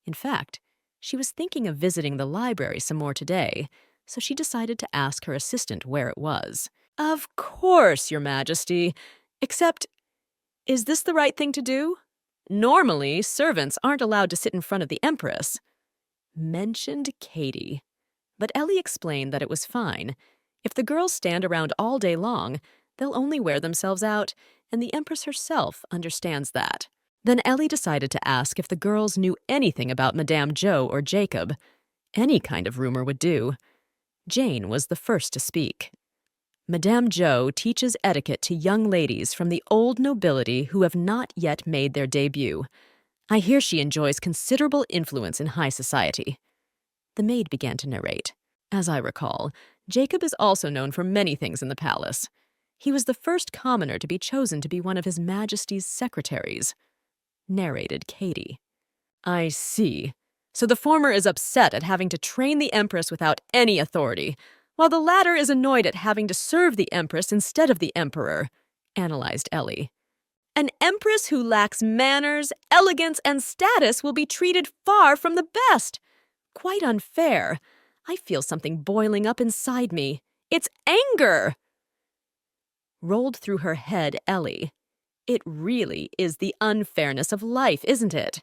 In fact, she was thinking of visiting the library some more today, so she decided to ask her assistant where it was. Of course, Your Majesty. Except, is this the right thing to do? Normally, servants aren't allowed to sit in front of the Empress. Mentioned Katie. But Ellie explained that it was fine. If the girls stand around all day long, they'll only wear themselves out, and the Empress herself understands that. Then Ellie decided to ask if the girls knew anything about Madame Joe or Jacob. Any kind of rumor would do. Jane was the first to speak. Madame Joe teaches etiquette to young ladies from the old nobility who have not yet made their debut. I hear she enjoys considerable influence in high society. The maid began to narrate. As I recall, Jacob is also known for many things in the palace. He was the first commoner to be chosen to be one of His Majesty's secretaries. Narrated Katie. I see. So the former is upset at having to train the Empress without any authority, while the latter is annoyed at having to serve the Empress instead of the Emperor, analyzed Ellie. An Empress who lacks manners, elegance, and status will be treated far from the best. Quite unfair. I feel something boiling up inside me. It's anger! Rolled through her head, Ellie. It really is the unfairness of life, isn't it?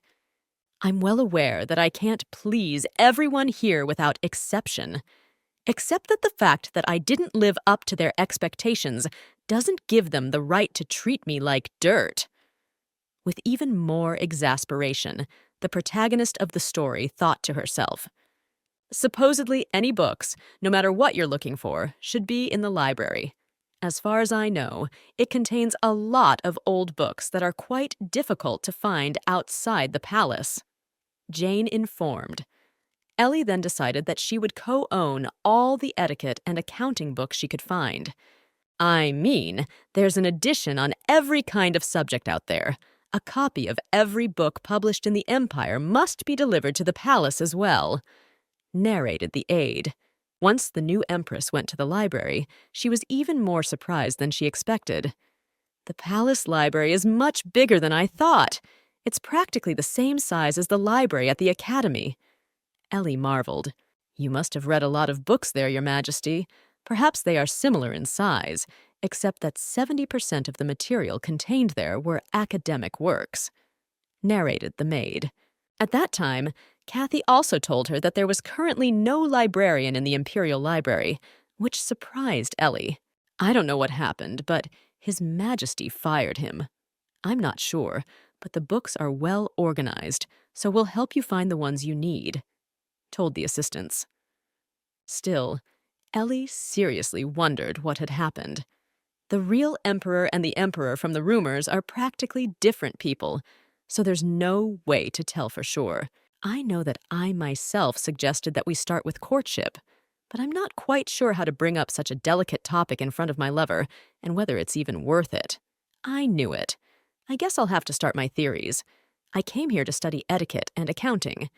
I'm well aware that I can't please everyone here without exception. Except that the fact that I didn't live up to their expectations doesn't give them the right to treat me like dirt. With even more exasperation, the protagonist of the story thought to herself, supposedly any books, no matter what you're looking for, should be in the library. As far as I know, it contains a lot of old books that are quite difficult to find outside the palace. Jane informed. Ellie then decided that she would co-own all the etiquette and accounting books she could find. I mean, there's an edition on every kind of subject out there. A copy of every book published in the Empire must be delivered to the palace as well. Narrated the aide. Once the new Empress went to the library, she was even more surprised than she expected. The palace library is much bigger than I thought. It's practically the same size as the library at the Academy. Ellie marveled. You must have read a lot of books there, Your Majesty. Perhaps they are similar in size, except that 70% of the material contained there were academic works. Narrated the maid. At that time, Kathy also told her that there was currently no librarian in the Imperial Library, which surprised Ellie. I don't know what happened, but His Majesty fired him. I'm not sure, but the books are well organized, so we'll help you find the ones you need, told the assistants. Still, Ellie seriously wondered what had happened. The real Emperor and the Emperor from the rumors are practically different people, so there's no way to tell for sure. I know that I myself suggested that we start with courtship, but I'm not quite sure how to bring up such a delicate topic in front of my lover, and whether it's even worth it. I knew it. I guess I'll have to start my theories. I came here to study etiquette and accounting.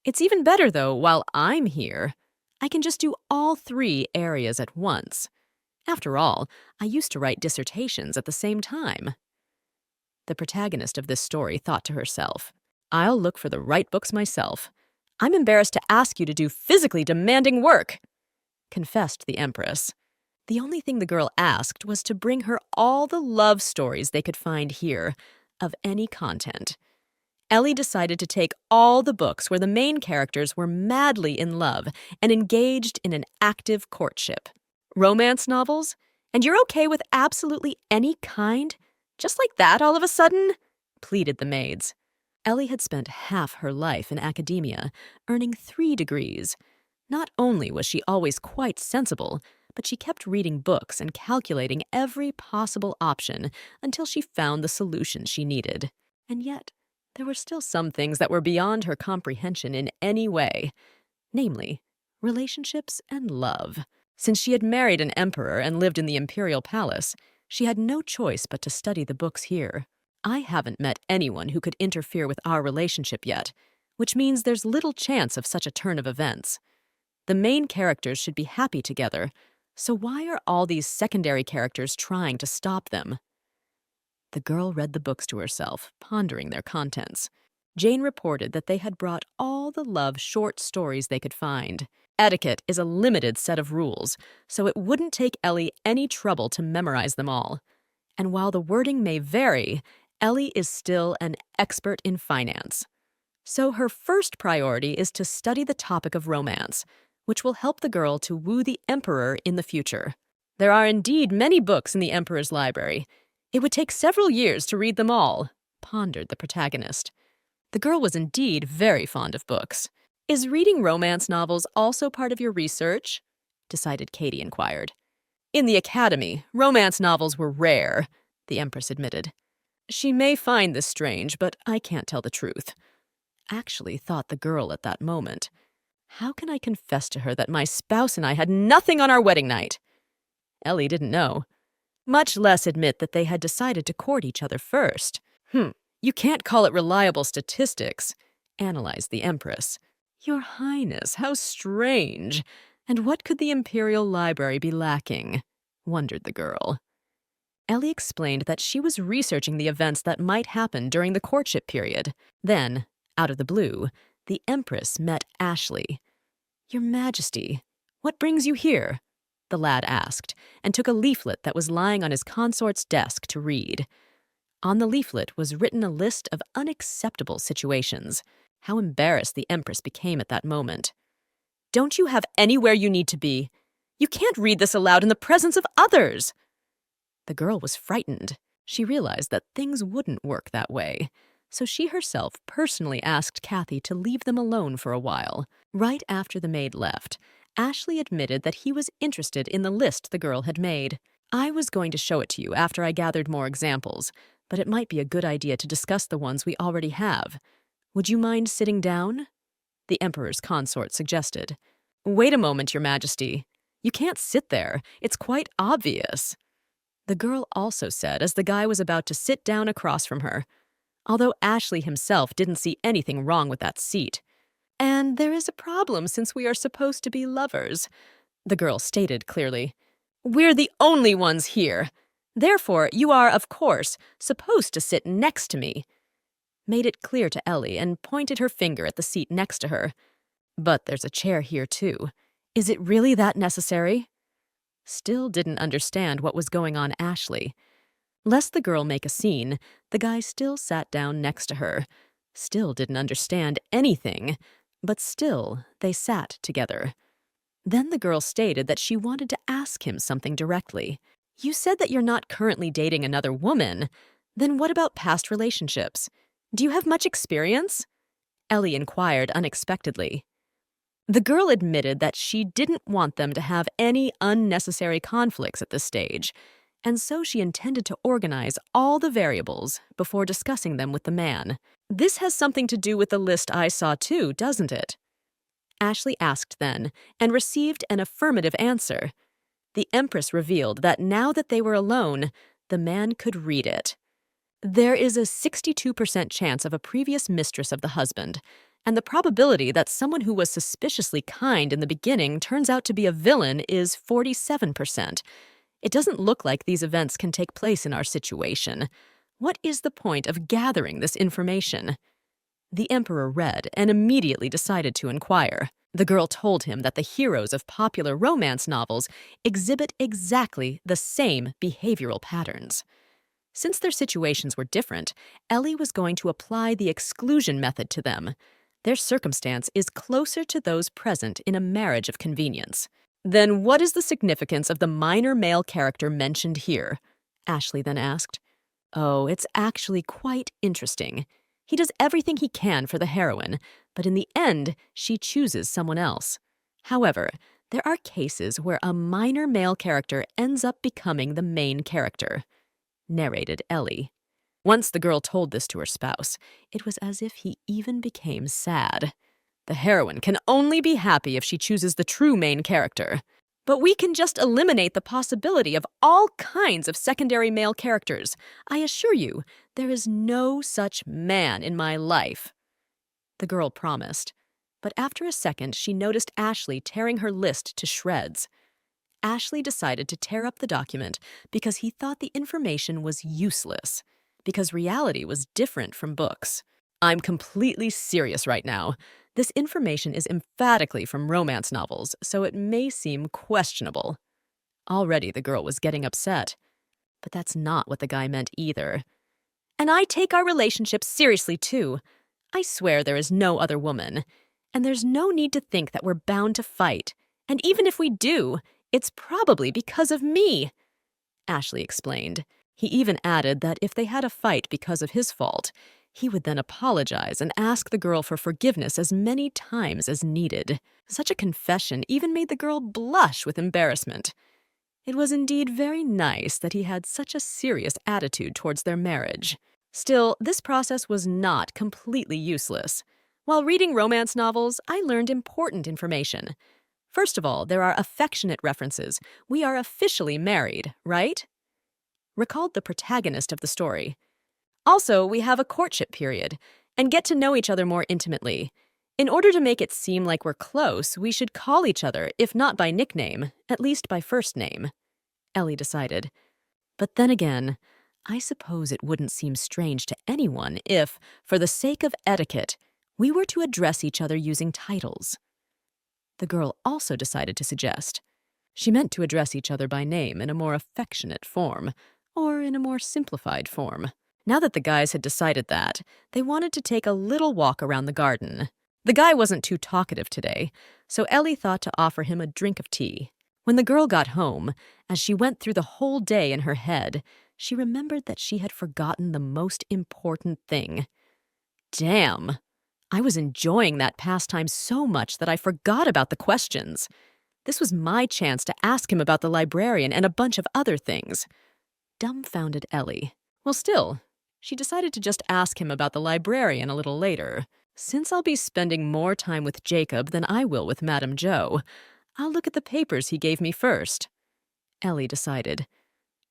It's even better, though, while I'm here, I can just do all three areas at once. After all, I used to write dissertations at the same time. The protagonist of this story thought to herself, I'll look for the right books myself. I'm embarrassed to ask you to do physically demanding work, confessed the Empress. The only thing the girl asked was to bring her all the love stories they could find here, of any content. Ellie decided to take all the books where the main characters were madly in love and engaged in an active courtship. Romance novels? And you're okay with absolutely any kind? Just like that all of a sudden? Pleaded the maids. Ellie had spent half her life in academia, earning 3 degrees. Not only was she always quite sensible, but she kept reading books and calculating every possible option until she found the solution she needed. And yet, there were still some things that were beyond her comprehension in any way, namely, relationships and love. Since she had married an emperor and lived in the imperial palace, she had no choice but to study the books here. I haven't met anyone who could interfere with our relationship yet, which means there's little chance of such a turn of events. The main characters should be happy together, so why are all these secondary characters trying to stop them? The girl read the books to herself, pondering their contents. Jane reported that they had brought all the love short stories they could find. Etiquette is a limited set of rules, so it wouldn't take Ellie any trouble to memorize them all. And while the wording may vary, Ellie is still an expert in finance. So her first priority is to study the topic of romance, which will help the girl to woo the emperor in the future. There are indeed many books in the emperor's library. It would take several years to read them all, pondered the protagonist. The girl was indeed very fond of books. Is reading romance novels also part of your research? Decided Katie inquired. In the academy, romance novels were rare, the Empress admitted. She may find this strange, but I can't tell the truth. Actually, thought the girl at that moment. How can I confess to her that my spouse and I had nothing on our wedding night? Ellie didn't know. much less admit that they had decided to court each other first. You can't call it reliable statistics, analyzed the Empress. Your Highness, how strange. And what could the Imperial Library be lacking? Wondered the girl. Ellie explained that she was researching the events that might happen during the courtship period. Then, out of the blue, the Empress met Ashley. Your Majesty, what brings you here? The lad asked, and took a leaflet that was lying on his consort's desk to read. On the leaflet was written a list of unacceptable situations. How embarrassed the Empress became at that moment. Don't you have anywhere you need to be? You can't read this aloud in the presence of others. The girl was frightened. She realized that things wouldn't work that way. So she herself personally asked Kathy to leave them alone for a while. Right after the maid left, Ashley admitted that he was interested in the list the girl had made. I was going to show it to you after I gathered more examples, but it might be a good idea to discuss the ones we already have. Would you mind sitting down? The Emperor's consort suggested. Wait a moment, Your Majesty. You can't sit there. It's quite obvious. The girl also said as the guy was about to sit down across from her, although Ashley himself didn't see anything wrong with that seat. And there is a problem since we are supposed to be lovers, the girl stated clearly. We're the only ones here. Therefore, you are, of course, supposed to sit next to me. Made it clear to Ellie and pointed her finger at the seat next to her. But there's a chair here, too. Is it really that necessary? Still didn't understand what was going on Ashley. Lest the girl make a scene, the guy still sat down next to her. Still didn't understand anything, but still they sat together. Then the girl stated that she wanted to ask him something directly. You said that you're not currently dating another woman. Then what about past relationships? Do you have much experience? Ellie inquired unexpectedly. The girl admitted that she didn't want them to have any unnecessary conflicts at this stage, and so she intended to organize all the variables before discussing them with the man. This has something to do with the list I saw too, doesn't it? Ashley asked then, and received an affirmative answer. The Empress revealed that now that they were alone, the man could read it. There is a 62% chance of a previous mistress of the husband, and the probability that someone who was suspiciously kind in the beginning turns out to be a villain is 47%. It doesn't look like these events can take place in our situation. What is the point of gathering this information? The Emperor read and immediately decided to inquire. The girl told him that the heroes of popular romance novels exhibit exactly the same behavioral patterns. Since their situations were different, Ellie was going to apply the exclusion method to them. Their circumstance is closer to those present in a marriage of convenience. Then what is the significance of the minor male character mentioned here? Ashley then asked. Oh, it's actually quite interesting. He does everything he can for the heroine, but in the end, she chooses someone else. However, there are cases where a minor male character ends up becoming the main character, narrated Ellie. Once the girl told this to her spouse, it was as if he even became sad. The heroine can only be happy if she chooses the true main character. But we can just eliminate the possibility of all kinds of secondary male characters. I assure you, there is no such man in my life. The girl promised. But after a second, she noticed Ashley tearing her list to shreds. Ashley decided to tear up the document because he thought the information was useless, because reality was different from books. I'm completely serious right now. This information is emphatically from romance novels, so it may seem questionable. Already the girl was getting upset. But that's not what the guy meant either. And I take our relationship seriously, too. I swear there is no other woman. And there's no need to think that we're bound to fight. And even if we do, it's probably because of me, Ashley explained. He even added that if they had a fight because of his fault, he would then apologize and ask the girl for forgiveness as many times as needed. Such a confession even made the girl blush with embarrassment. It was indeed very nice that he had such a serious attitude towards their marriage. Still, this process was not completely useless. While reading romance novels, I learned important information. First of all, there are affectionate references. We are officially married, right? recalled the protagonist of the story. Also, we have a courtship period and get to know each other more intimately. In order to make it seem like we're close, we should call each other, if not by nickname, at least by first name, Ellie decided. But then again, I suppose it wouldn't seem strange to anyone if, for the sake of etiquette, we were to address each other using titles. The girl also decided to suggest. She meant to address each other by name in a more affectionate form, or in a more simplified form. Now that the guys had decided that, they wanted to take a little walk around the garden. The guy wasn't too talkative today, so Ellie thought to offer him a drink of tea. When the girl got home, as she went through the whole day in her head, she remembered that she had forgotten the most important thing. Damn! I was enjoying that pastime so much that I forgot about the questions. This was my chance to ask him about the librarian and a bunch of other things. Dumbfounded Ellie. Well, still, she decided to just ask him about the librarian a little later. Since I'll be spending more time with Jacob than I will with Madame Jo, I'll look at the papers he gave me first, Ellie decided.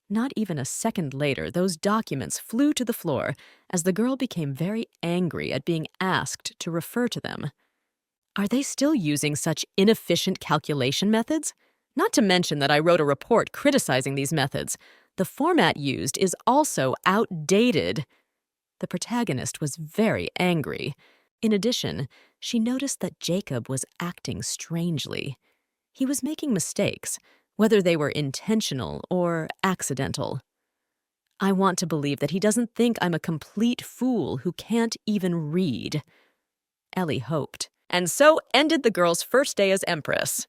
Not even a second later, those documents flew to the floor as the girl became very angry at being asked to refer to them. Are they still using such inefficient calculation methods? Not to mention that I wrote a report criticizing these methods. The format used is also outdated. The protagonist was very angry. In addition, she noticed that Jacob was acting strangely. He was making mistakes, whether they were intentional or accidental. I want to believe that he doesn't think I'm a complete fool who can't even read, Ellie hoped. And so ended the girl's first day as Empress.